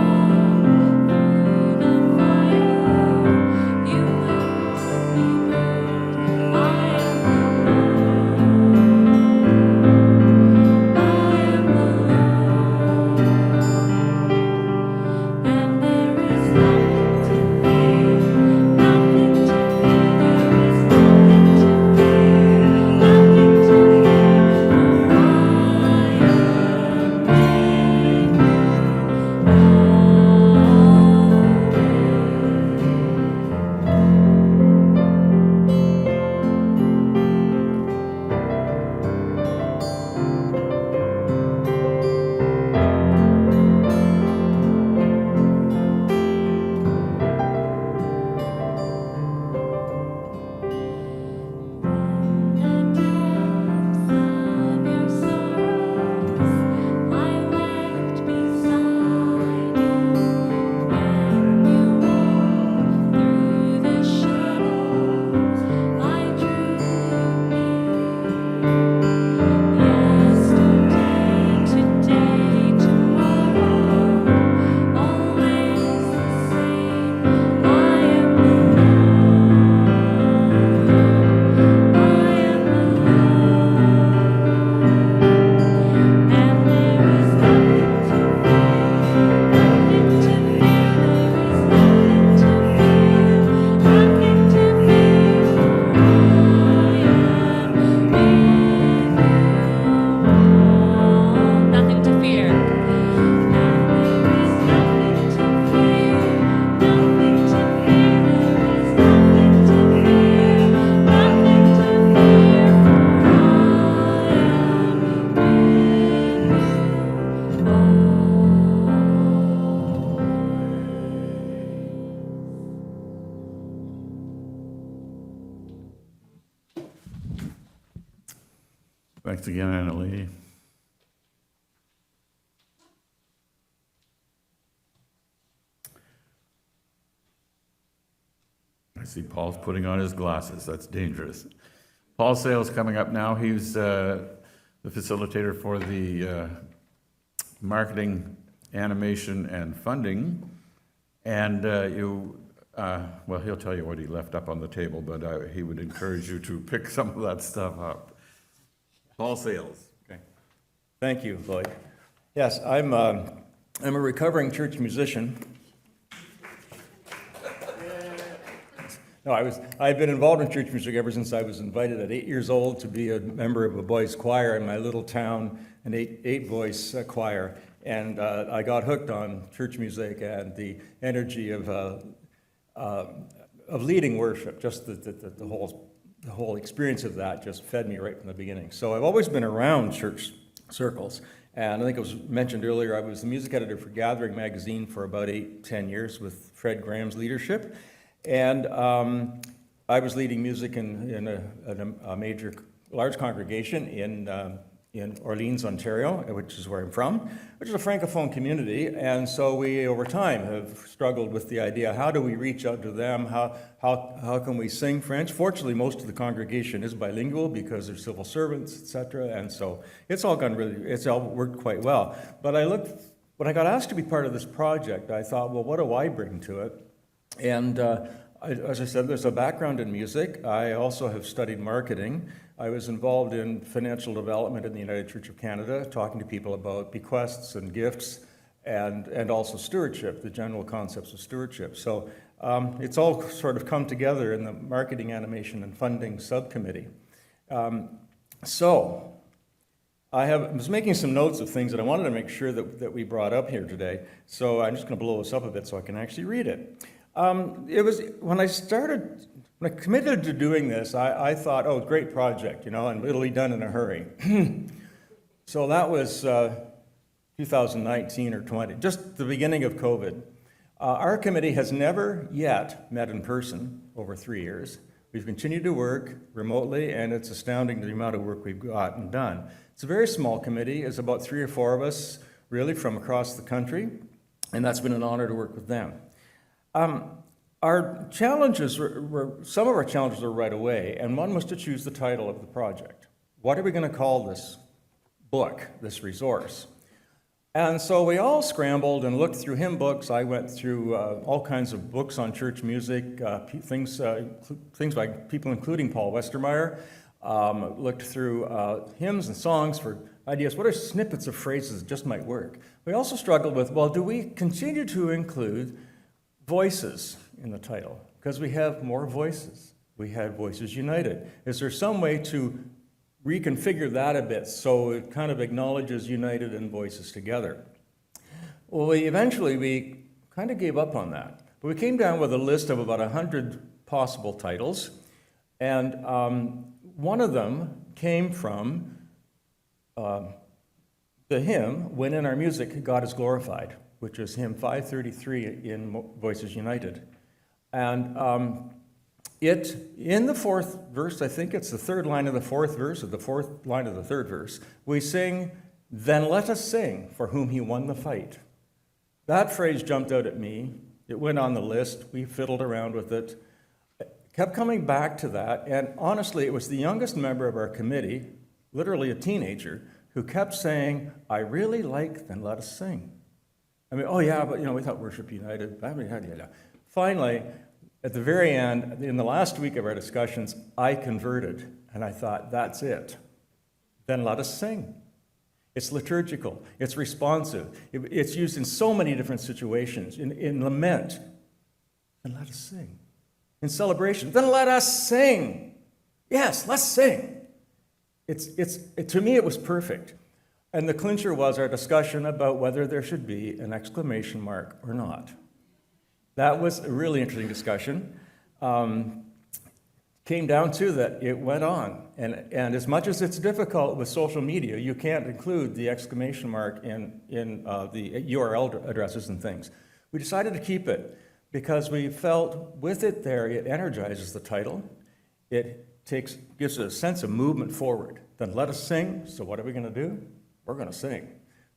Thanks again, Annalee. I see Paul's putting on his glasses. That's dangerous. Paul Sale's coming up now. He's the facilitator for the marketing, animation, and funding. And well, he'll tell you what he left up on the table, but he would encourage you to pick some of that stuff up. Paul Sales. Okay. Thank you, Lloyd. Yes, I'm a recovering church musician. No, I've been involved in church music ever since I was invited at 8 years old to be a member of a boys' choir in my little town, an eight-voice choir. And I got hooked on church music and the energy of leading worship. Just the whole experience of that just fed me right from the beginning. So I've always been around church circles. And I think it was mentioned earlier, I was the music editor for Gathering magazine for about 8-10 years with Fred Graham's leadership. And I was leading music in a major, large congregation in Orleans, Ontario, which is where I'm from, which is a Francophone community. And so we, over time, have struggled with the idea, how do we reach out to them? How can we sing French? Fortunately, most of the congregation is bilingual because they're civil servants, et cetera. And so it's all worked quite well. But when I got asked to be part of this project, I thought, well, what do I bring to it? And as I said, there's a background in music. I also have studied marketing. I was involved in financial development in the United Church of Canada, talking to people about bequests and gifts, and also stewardship, the general concepts of stewardship. So it's all sort of come together in the Marketing, Animation, and Funding Subcommittee. So I was making some notes of things that I wanted to make sure that we brought up here today. So I'm just going to blow this up a bit so I can actually read it. It was when I committed to doing this, I thought, oh, great project, and it'll be done in a hurry. So that was 2019 or 20, just the beginning of COVID. Our committee has never yet met in person over 3 years. We've continued to work remotely, and it's astounding the amount of work we've gotten done. It's a very small committee. It's about 3 or 4 of us, really, from across the country, and that's been an honor to work with them. Our challenges some of our challenges were right away, and one was to choose the title of the project. What are we going to call this book, this resource? And so we all scrambled and looked through hymn books. I went through all kinds of books on church music, things by people including Paul Westermeyer, looked through hymns and songs for ideas. What are snippets of phrases that just might work? We also struggled with, well, do we continue to include voices in the title? Because we have more voices. We had Voices United. Is there some way to reconfigure that a bit so it kind of acknowledges United and Voices together? Well, eventually we kind of gave up on that. But we came down with a list of about 100 possible titles, and one of them came from the hymn, When in Our Music God is Glorified, which is hymn 533 in Voices United. And it, in the fourth verse, I think it's the third line of the fourth verse, or the fourth line of the third verse, we sing, "Then let us sing for whom he won the fight." That phrase jumped out at me. It went on the list. We fiddled around with it. Kept coming back to that, and honestly, it was the youngest member of our committee, literally a teenager, who kept saying, "I really like Then Let Us Sing." I mean, oh yeah, but we thought Worship United. Finally, at the very end, in the last week of our discussions, I converted, and I thought, that's it. Then let us sing. It's liturgical. It's responsive. It's used in so many different situations. In lament, then let us sing. In celebration, then let us sing. Yes, let's sing. To me, it was perfect. And the clincher was our discussion about whether there should be an exclamation mark or not. That was a really interesting discussion. Came down to that it went on. And as much as it's difficult with social media, you can't include the exclamation mark in the URL addresses and things. We decided to keep it because we felt with it there, it energizes the title. gives it a sense of movement forward. Then let us sing. So what are we going to do? We're going to sing.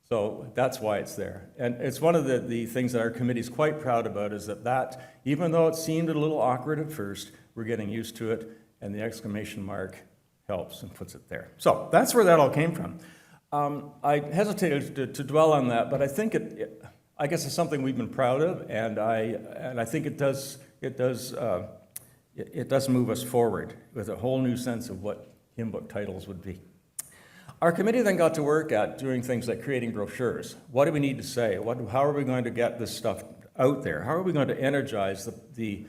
So that's why it's there. And it's one of the things that our committee is quite proud about, is that even though it seemed a little awkward at first, we're getting used to it, and the exclamation mark helps and puts it there. So that's where that all came from. I hesitated to dwell on that, but I think I guess it's something we've been proud of, and I think it does move us forward with a whole new sense of what hymn book titles would be. Our committee then got to work at doing things like creating brochures. What do we need to say? How are we going to get this stuff out there? How are we going to energize the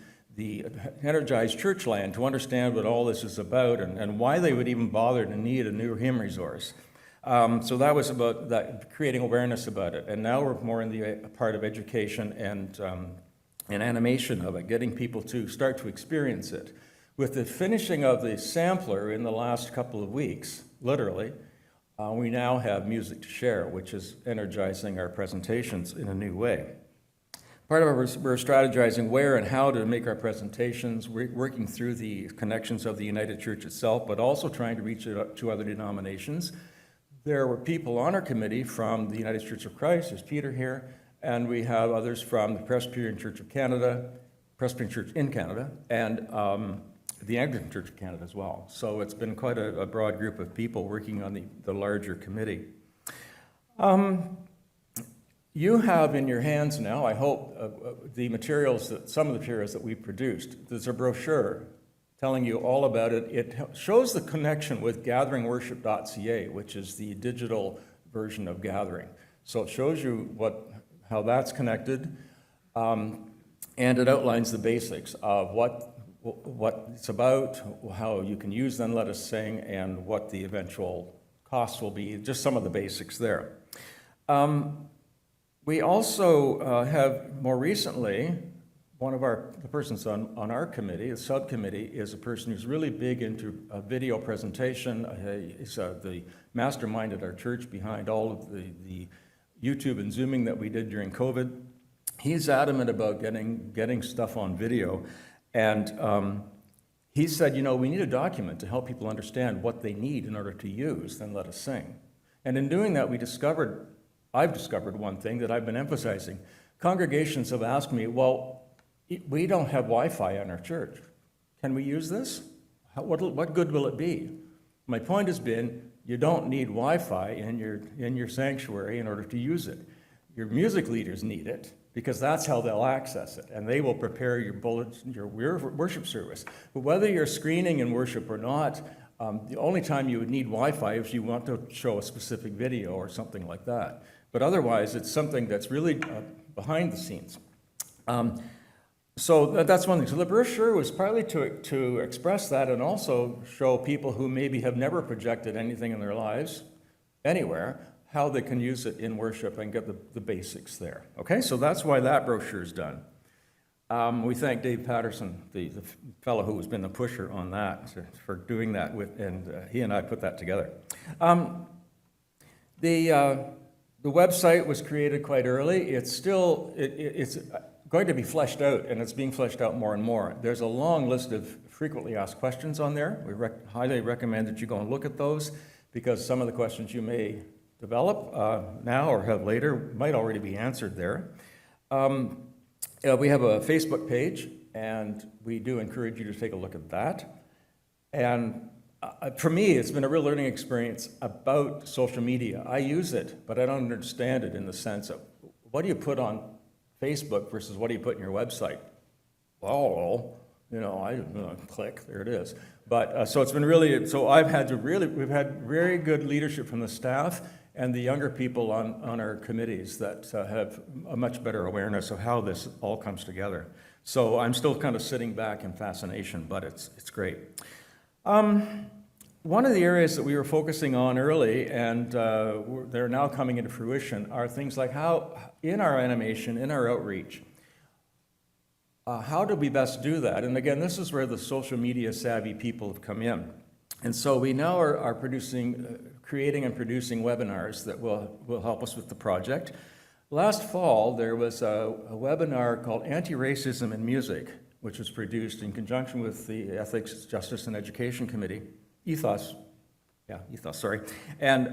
energized church land to understand what all this is about, and why they would even bother to need a new hymn resource? So that was about that, creating awareness about it. And now we're more in the part of education and animation of it, getting people to start to experience it. With the finishing of the sampler in the last couple of weeks, literally, we now have music to share, which is energizing our presentations in a new way. Part of it, we're strategizing where and how to make our presentations, working through the connections of the United Church itself, but also trying to reach out to other denominations. There were people on our committee from the United Church of Christ, there's Peter here, and we have others from the Presbyterian Church of Canada, Presbyterian Church in Canada, and the Anglican Church of Canada as well. So it's been quite a broad group of people working on the larger committee. You have in your hands now, I hope, some of the materials that we've produced. There's a brochure telling you all about it. It shows the connection with gatheringworship.ca, which is the digital version of Gathering. So it shows you how that's connected, and it outlines the basics of what it's about, how you can use Then Let Us Sing, and what the eventual costs will be, just some of the basics there. We also have more recently, one of the persons on our committee, the subcommittee, is a person who's really big into video presentation. He's the mastermind at our church behind all of the YouTube and Zooming that we did during COVID. He's adamant about getting stuff on video. And he said, we need a document to help people understand what they need in order to use Then Let Us Sing. And in doing that, I've discovered one thing that I've been emphasizing. Congregations have asked me, well, we don't have Wi-Fi in our church. Can we use this? What good will it be? My point has been, you don't need Wi-Fi in your sanctuary in order to use it. Your music leaders need it, because that's how they'll access it, and they will prepare your worship service. But whether you're screening in worship or not, the only time you would need Wi-Fi is if you want to show a specific video or something like that. But otherwise, it's something that's really behind the scenes. So that's one thing. So the brochure was partly to express that, and also show people who maybe have never projected anything in their lives anywhere, how they can use it in worship and get the basics there. Okay, so that's why that brochure is done. We thank Dave Patterson, the fellow who has been the pusher on that, for doing that, and he and I put that together. The website was created quite early. It's going to be fleshed out, and it's being fleshed out more and more. There's a long list of frequently asked questions on there. We highly recommend that you go and look at those, because some of the questions you may develop now or have later might already be answered there. We have a Facebook page, and we do encourage you to take a look at that. And for me, it's been a real learning experience about social media. I use it, but I don't understand it in the sense of, what do you put on Facebook versus what do you put in your website? Well, click, there it is. But so it's been really, we've had very good leadership from the staff and the younger people on our committees that have a much better awareness of how this all comes together. So I'm still kind of sitting back in fascination, but it's great. One of the areas that we were focusing on early, and they're now coming into fruition, are things like how, in our animation, in our outreach, how do we best do that? And again, this is where the social media savvy people have come in. And so we now are creating and producing webinars that will help us with the project. Last fall, there was a webinar called Anti-Racism in Music, which was produced in conjunction with the Ethics, Justice, and Education Committee, Ethos, sorry. And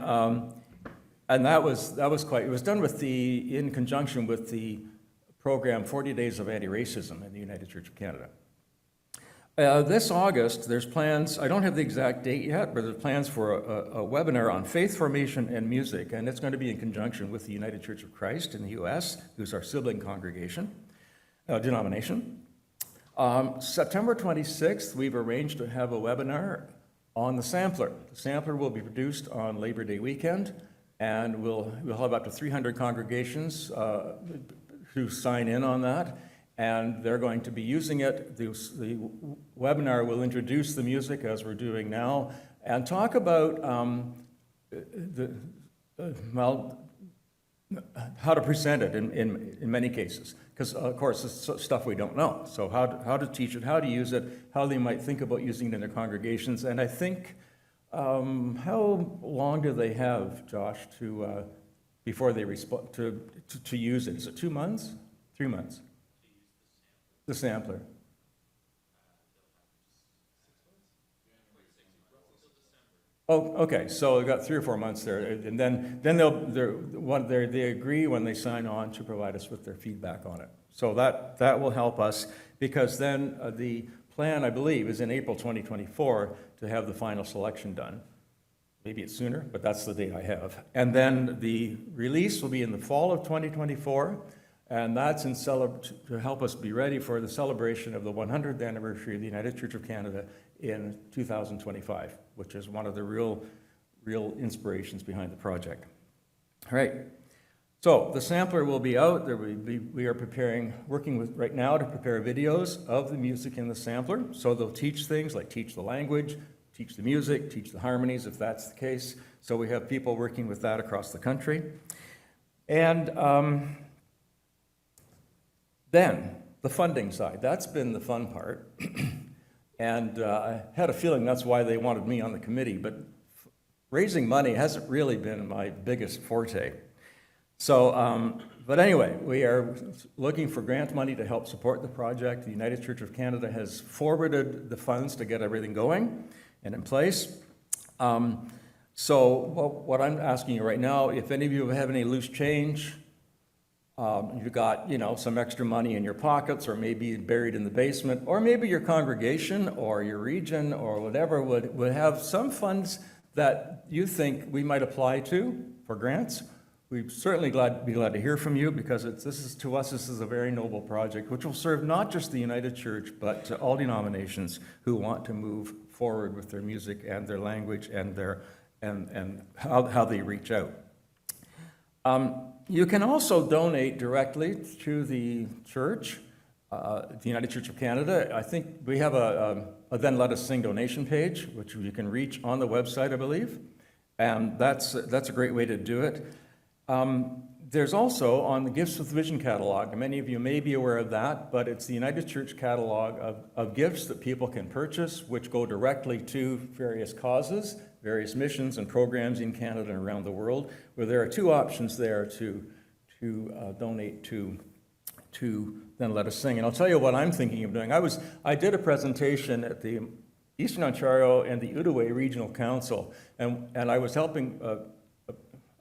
that was quite, it was done in conjunction with the program 40 Days of Anti-Racism in the United Church of Canada. This August, there's plans, I don't have the exact date yet, but there's plans for a webinar on faith formation and music, and it's going to be in conjunction with the United Church of Christ in the U.S., who's our sibling congregation, denomination. September 26th, we've arranged to have a webinar on the sampler. The sampler will be produced on Labor Day weekend, and we'll have up to 300 congregations who sign in on that. And they're going to be using it. The webinar will introduce the music as we're doing now and talk about how to present it in many cases. Because, of course, it's stuff we don't know. So how to teach it, how to use it, how they might think about using it in their congregations. And I think, how long do they have, Josh, before they respond to use it? Is it 2 months? 3 months? The sampler. Oh, okay. So we've got 3 or 4 months there, and then they agree when they sign on to provide us with their feedback on it. So that will help us, because then the plan, I believe, is in April 2024 to have the final selection done. Maybe it's sooner, but that's the date I have. And then the release will be in the fall of 2024. And that's to help us be ready for the celebration of the 100th anniversary of the United Church of Canada in 2025, which is one of the real inspirations behind the project. All right. So the sampler will be out. We are working right now to prepare videos of the music in the sampler. So they'll teach things like teach the language, teach the music, teach the harmonies, if that's the case. So we have people working with that across the country. And then, the funding side, that's been the fun part. And I had a feeling that's why they wanted me on the committee, but raising money hasn't really been my biggest forte. So, but anyway, we are looking for grant money to help support the project. The United Church of Canada has forwarded the funds to get everything going and in place. So what I'm asking you right now, if any of you have any loose change, you've got, some extra money in your pockets, or maybe buried in the basement, or maybe your congregation or your region or whatever would have some funds that you think we might apply to for grants. We'd certainly be glad to hear from you, because to us, this is a very noble project, which will serve not just the United Church, but to all denominations who want to move forward with their music and their language and how they reach out. You can also donate directly to the church, the United Church of Canada. I think we have a Then Let Us Sing donation page, which you can reach on the website, I believe. And that's a great way to do it. There's also on the Gifts with Vision catalog, and many of you may be aware of that, but it's the United Church catalog of gifts that people can purchase, which go directly to various causes, various missions and programs in Canada and around the world, where there are 2 options there to donate to Then Let Us Sing. And I'll tell you what I'm thinking of doing. I did a presentation at the Eastern Ontario and the Outaouais Regional Council, and I was helping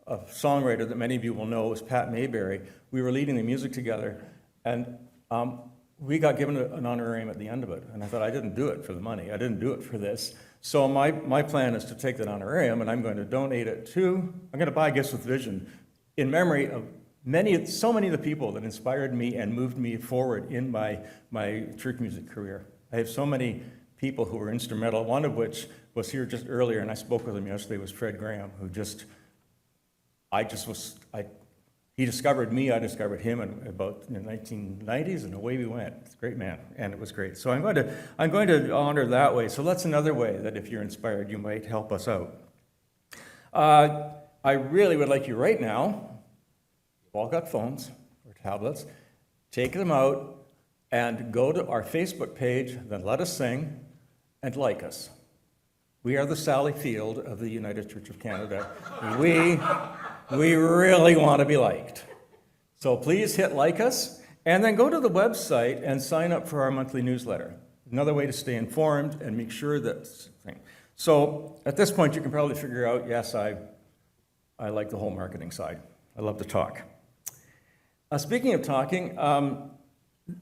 a songwriter that many of you will know was Pat Mayberry. We were leading the music together, and we got given an honorarium at the end of it. And I thought, I didn't do it for the money. I didn't do it for this. So my plan is to take that honorarium, and I'm going to donate it I'm going to buy Gifts with Vision in memory of so many of the people that inspired me and moved me forward in my church music career. I have so many people who were instrumental, one of which was here just earlier, and I spoke with him yesterday, was Fred Graham, who he discovered me, I discovered him in about the 1990s, and away we went. It's a great man, and it was great. So I'm going to honor that way. So that's another way that if you're inspired, you might help us out. I really would like you right now, you've all got phones or tablets, take them out and go to our Facebook page, Then Let Us Sing, and like us. We are the Sally Field of the United Church of Canada. We really want to be liked. So please hit like us, And then go to the website and sign up for our monthly newsletter. Another way to stay informed and make sure that thing. So at this point, you can probably figure out, yes, I like the whole marketing side. I love to talk. Speaking of talking,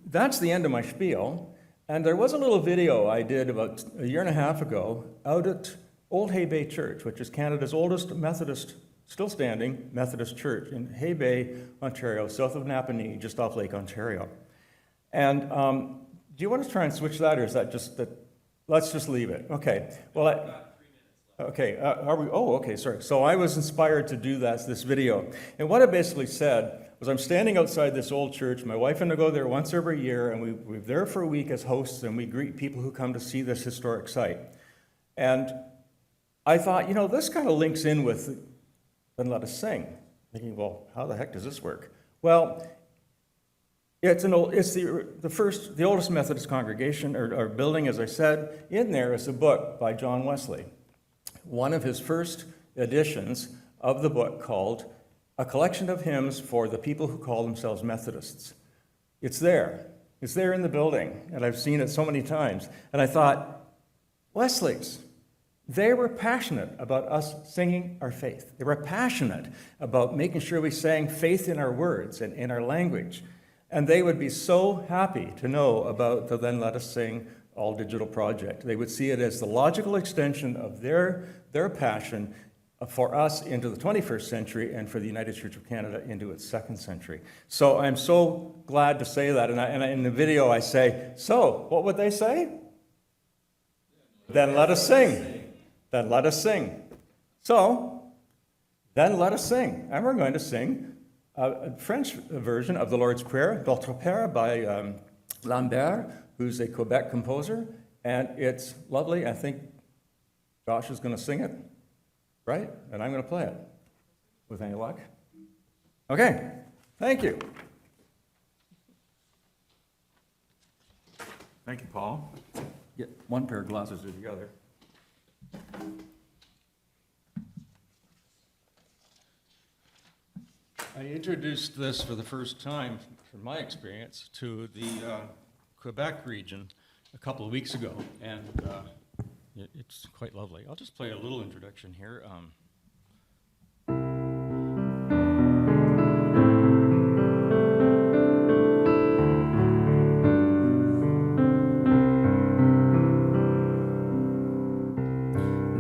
that's the end of my spiel. And there was a little video I did about a year and a half ago out at Old Hay Bay Church, which is Canada's oldest Methodist, still standing Methodist church in Hay Bay, Ontario, south of Napanee, just off Lake Ontario. And do you want to try and switch that, or is that just that? Let's just leave it. Okay. Well, okay. Are we? Oh, okay. Sorry. So I was inspired to do this video, and what I basically said was, I'm standing outside this old church. My wife and I go there once every year, and we're there for a week as hosts, and we greet people who come to see this historic site. And I thought, this kind of links in with Then Let Us Sing. Thinking, well, how the heck does this work? Well, it's the oldest Methodist congregation or building, as I said. In there is a book by John Wesley, one of his first editions of the book, called A Collection of Hymns for the People Who Call Themselves Methodists. It's there. It's there in the building, and I've seen it so many times. And I thought, Wesley's, they were passionate about us singing our faith. They were passionate about making sure we sang faith in our words and in our language. And they would be so happy to know about the Then Let Us Sing all-digital project. They would see it as the logical extension of their passion for us into the 21st century and for the United Church of Canada into its second century. So I'm so glad to say that. And in the video I say, so what would they say? Then let us sing. Then let us sing. So, then let us sing. And we're going to sing a French version of the Lord's Prayer, Notre Père, by Lambert, who's a Quebec composer. And it's lovely. I think Josh is going to sing it, right? And I'm going to play it, with any luck. Okay, thank you. Thank you, Paul. Get one pair of glasses or the other. I introduced this for the first time, from my experience, to the Quebec region a couple of weeks ago, and it's quite lovely. I'll just play a little introduction here.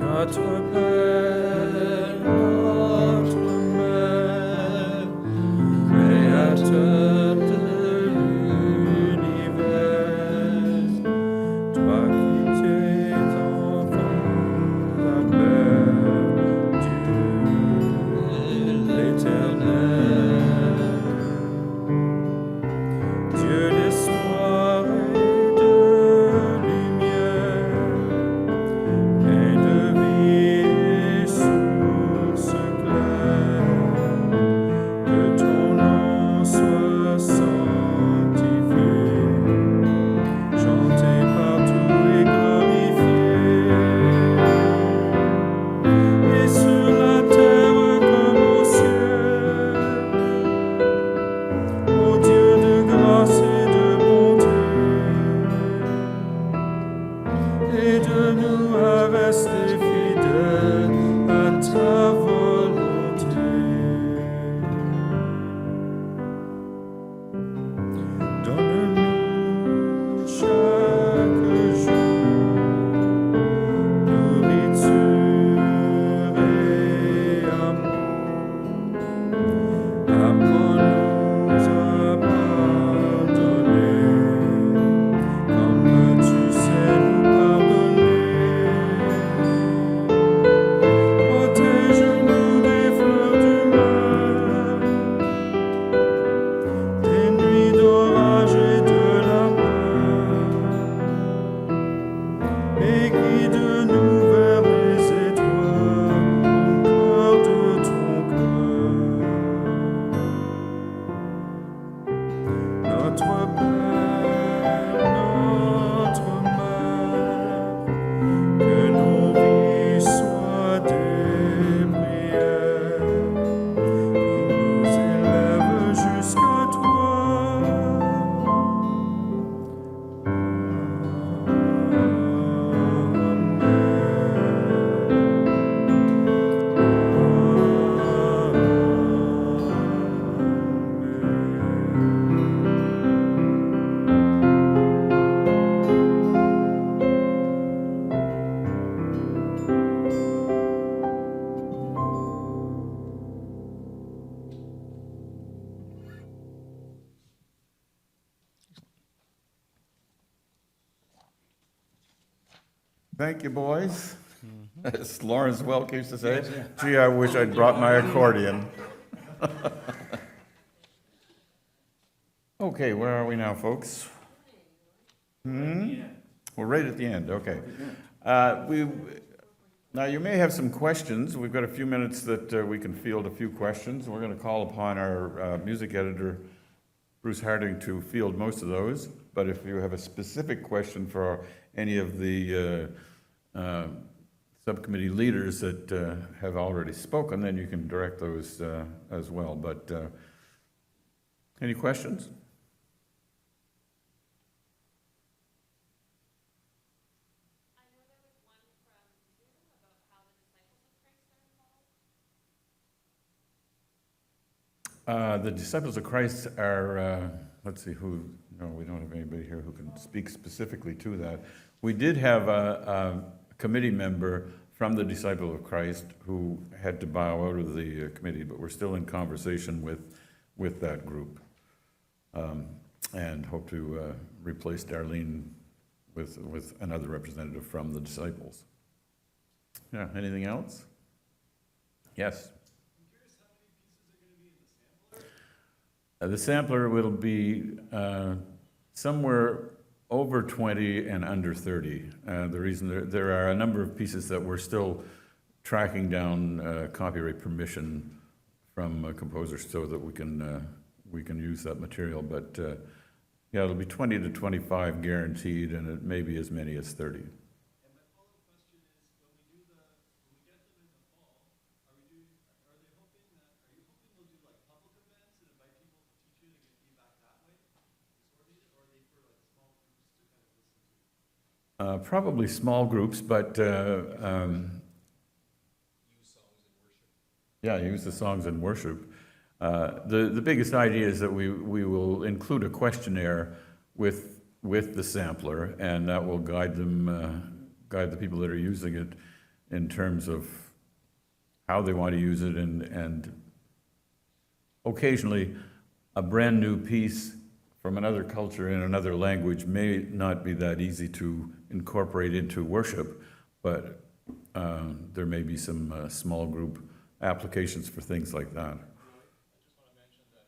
Notre Père, notre Mère, Créateur de l'univers, toi qui tes enfants l'appelles Dieu l'Éternel, Dieu d'espoir et de lumière, et de vie et Thank you, boys. As Lawrence Welk used to say, gee, I wish I'd brought my accordion. Okay, where are we now, folks? We're right at the end, okay. Now, you may have some questions. We've got a few minutes that we can field a few questions. We're going to call upon our music editor, Bruce Harding, to field most of those. But if you have a specific question for any of the subcommittee leaders that have already spoken, then you can direct those as well. But any questions? The Disciples of Christ are, let's see who, no, we don't have anybody here who can speak specifically to that. We did have a committee member from the Disciples of Christ who had to bow out of the committee, but we're still in conversation with that group. And hope to replace Darlene with another representative from the Disciples. Yeah, anything else? Yes? The sampler will be somewhere over 20 and under 30. The reason there are a number of pieces that we're still tracking down copyright permission from composers so that we can use that material. But yeah, it'll be 20 to 25 guaranteed, and it may be as many as 30. Probably small groups, but yeah, use the songs in worship. The biggest idea is that we will include a questionnaire with the sampler, and that will guide the people that are using it in terms of how they want to use it, and occasionally a brand new piece from another culture in another language may not be that easy to incorporate into worship, but there may be some small group applications for things like that. I just want to mention that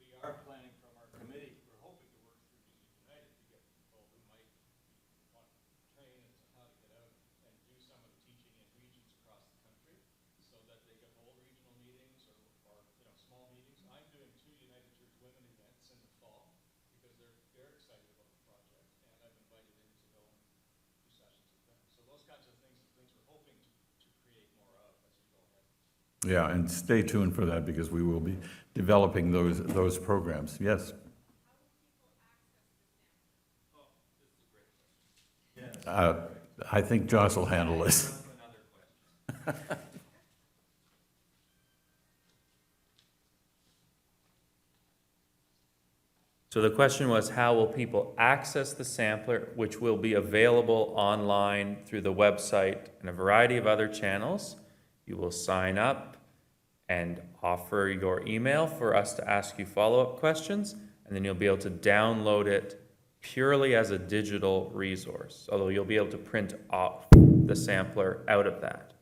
we are planning from our committee, we're hoping to work through Music United to get people who might want to train as to how to get out and do some of the teaching in regions across the country so that they can hold regional meetings or small meetings. I'm doing 2 United Church Women events in the fall because they're excited about the project, and I've invited in to go and do sessions with them. So those kinds of things we're hoping to create more of as we go ahead. Yeah, and stay tuned for that because we will be developing those programs. Yes? I think Josh will handle this. So the question was, how will people access the sampler, which will be available online through the website and a variety of other channels? You will sign up and offer your email for us to ask you follow-up questions, and then you'll be able to download it purely as a digital resource, although you'll be able to print off the sampler out of that,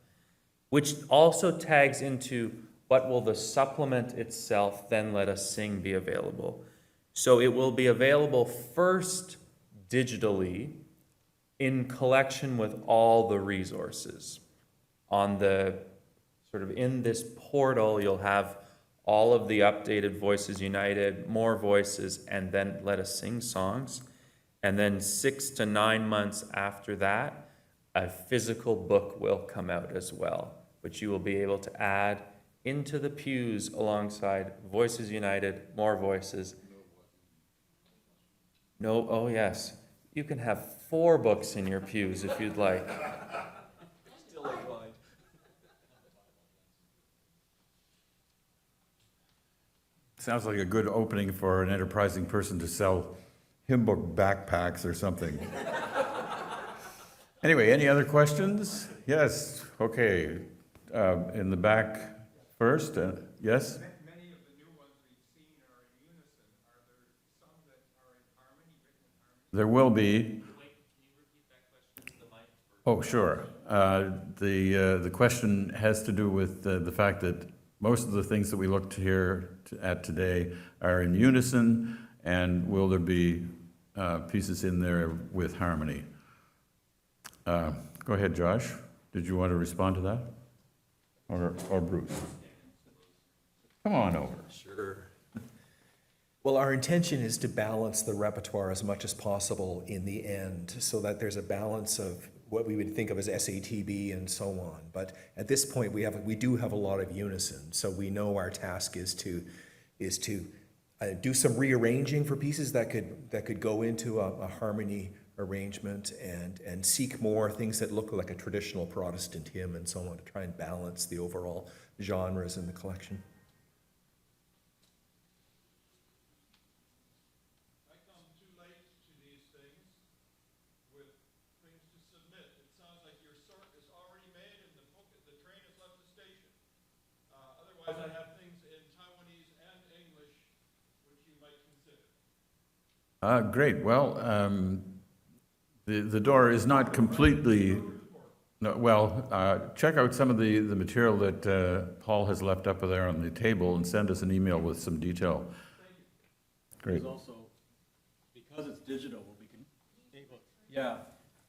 which also tags into what will the supplement itself, Then Let Us Sing, be available. So it will be available first digitally in collection with all the resources. On the sort of in this portal, you'll have all of the updated Voices United, More Voices, and Then Let Us Sing songs. And then 6 to 9 months after that, a physical book will come out as well, which you will be able to add into the pews alongside Voices United, More Voices. No, oh yes. You can have 4 books in your pews if you'd like. Still applied. Sounds like a good opening for an enterprising person to sell hymn book backpacks or something. Anyway, any other questions? Yes, okay. In the back first, yes? Many of the new ones we've seen are in unison. Are there some that are in harmony, written in harmony? There will be. Wait, can you repeat that question to the Oh, sure. The question has to do with the fact that most of the things that we looked at today are in unison, and will there be pieces in there with harmony? Go ahead, Josh. Did you want to respond to that? Or Bruce? Come on over. Sure. Well, our intention is to balance the repertoire as much as possible in the end, so that there's a balance of what we would think of as SATB and so on. But at this point, we do have a lot of unison, so we know our task is to do some rearranging for pieces that could go into a harmony arrangement, and seek more things that look like a traditional Protestant hymn and so on, to try and balance the overall genres in the collection. I come too late to these things with things to submit. It sounds like your sort is already made and the train has left the station. Otherwise, I have things in Taiwanese and English which you might consider. Great. Well, the door is not completely. No, well, check out some of the material that Paul has left up there on the table and send us an email with some detail. Great. There's also, because it's digital, we can able. Yeah.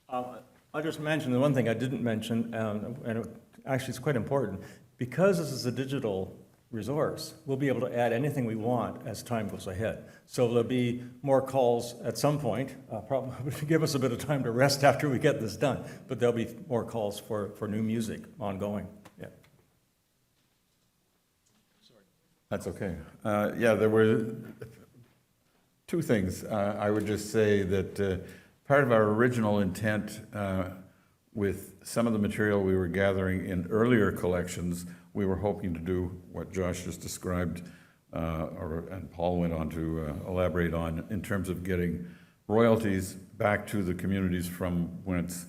I'll just mention the one thing I didn't mention, and actually it's quite important. Because this is a digital resource, we'll be able to add anything we want as time goes ahead. So there'll be more calls at some point, probably to give us a bit of time to rest after we get this done, but there'll be more calls for new music ongoing. Yeah. That's okay. Yeah, there were two things. I would just say that part of our original intent with some of the material we were gathering in earlier collections, we were hoping to do what Josh just described, and Paul went on to elaborate on, in terms of getting royalties back to the communities from whence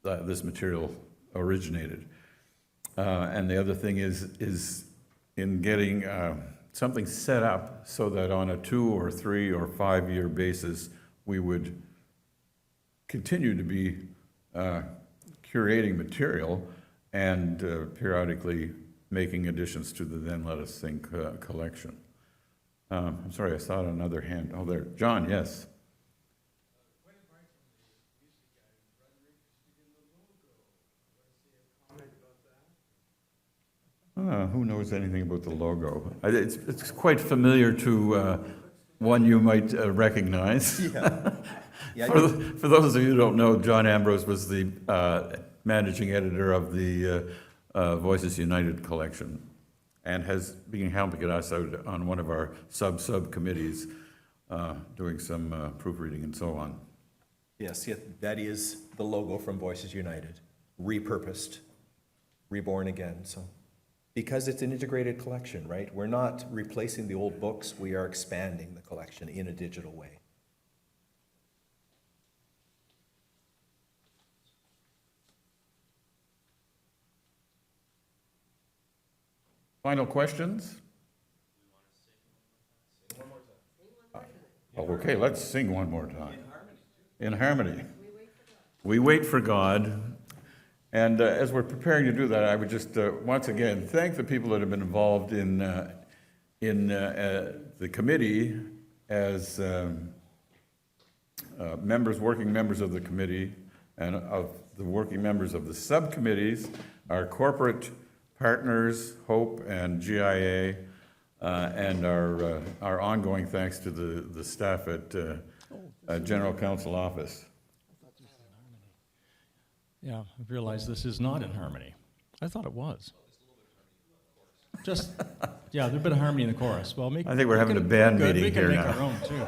this material originated. And the other thing is in getting something set up so that on a 2 or 3 or 5 year basis, we would continue to be curating material and periodically making additions to the Then Let Us Sing collection. I'm sorry, I saw another hand. Oh, there. John, yes. Who knows anything about the logo? It's quite familiar to one you might recognize. Yeah. Yeah, For those of you who don't know, John Ambrose was the managing editor of the Voices United collection, and has been helping us out on one of our subcommittees, doing some proofreading and so on. Yes, yeah, that is the logo from Voices United, repurposed, reborn again. So, because it's an integrated collection, right? We're not replacing the old books, we are expanding the collection in a digital way. Final questions? Oh, okay, let's sing one more time. In harmony. We wait for God. And as we're preparing to do that, I would just once again thank the people that have been involved in the committee as working members of the committee, and of the working members of the subcommittees, our corporate partners, Hope and GIA, and our ongoing thanks to the staff at General Counsel Office. Yeah, I've realized this is not in harmony. I thought it was. Just, yeah, there's a bit of harmony in the chorus. Well, I think we're having a band meeting here now. We can make our own, too.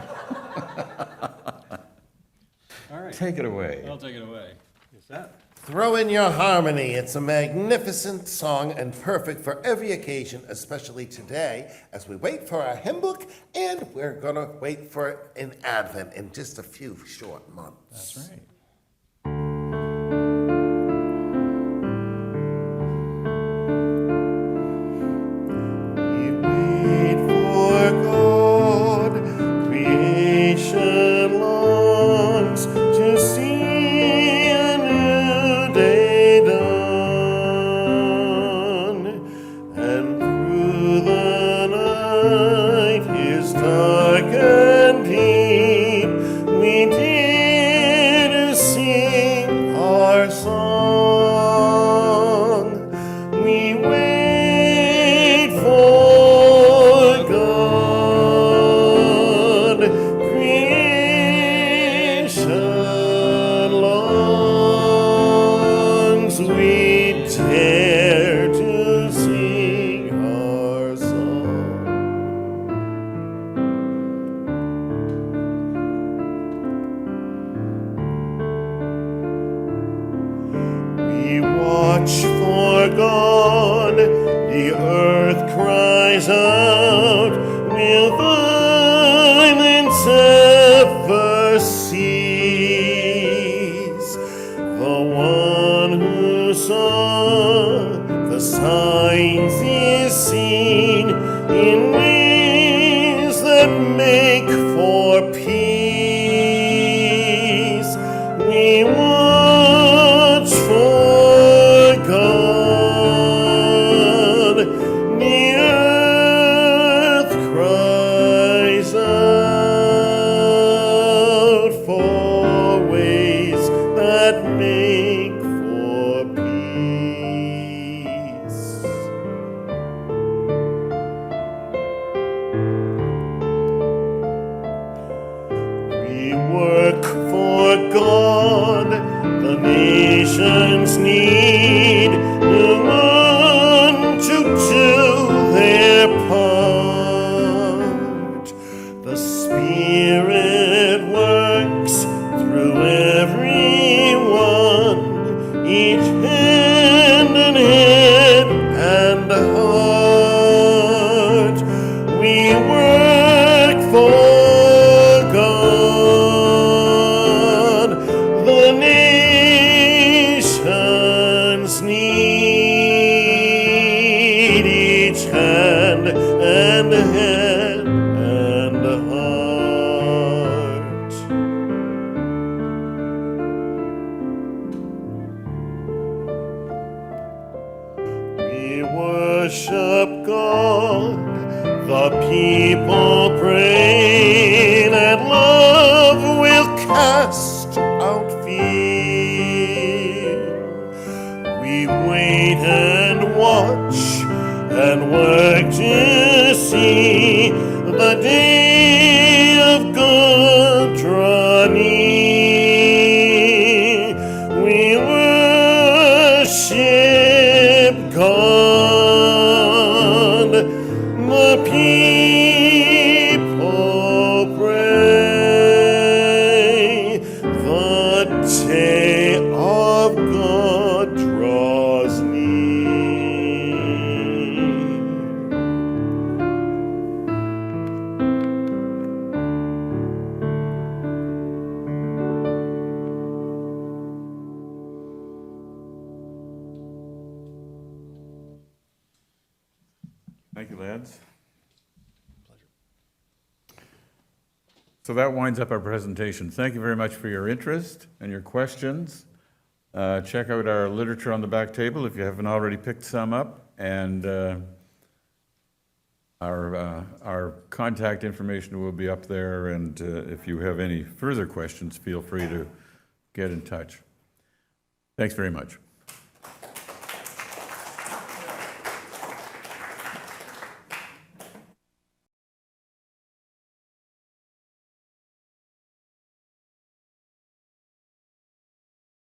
All right. Take it away. I'll take it away. Is that? Throw in your harmony. It's a magnificent song and perfect for every occasion, especially today, as we wait for our hymn book, and we're going to wait for an Advent in just a few short months. That's right. We wait for God, creation longs to see anew watch for God, the earth cries out, will violence ever cease? The one who saw the signs is seen in ways that make for peace. We watch for God, the earth cries out for ways that make for peace. We work for God, the nations need no one to do their part. The Spirit works through everyone, each hand and head and heart. We work for God, the nations need each hand and head and heart. We worship God, the people pray that love will cast out fear. We wait and watch and work to see the day of God draw near. We worship God, the people pray, the day of God draws near. Thank you, lads. So that winds up our presentation. Thank you very much for your interest and your questions. Check out our literature on the back table if you haven't already picked some up, and our contact information will be up there, and if you have any further questions, feel free to get in touch. Thanks very much.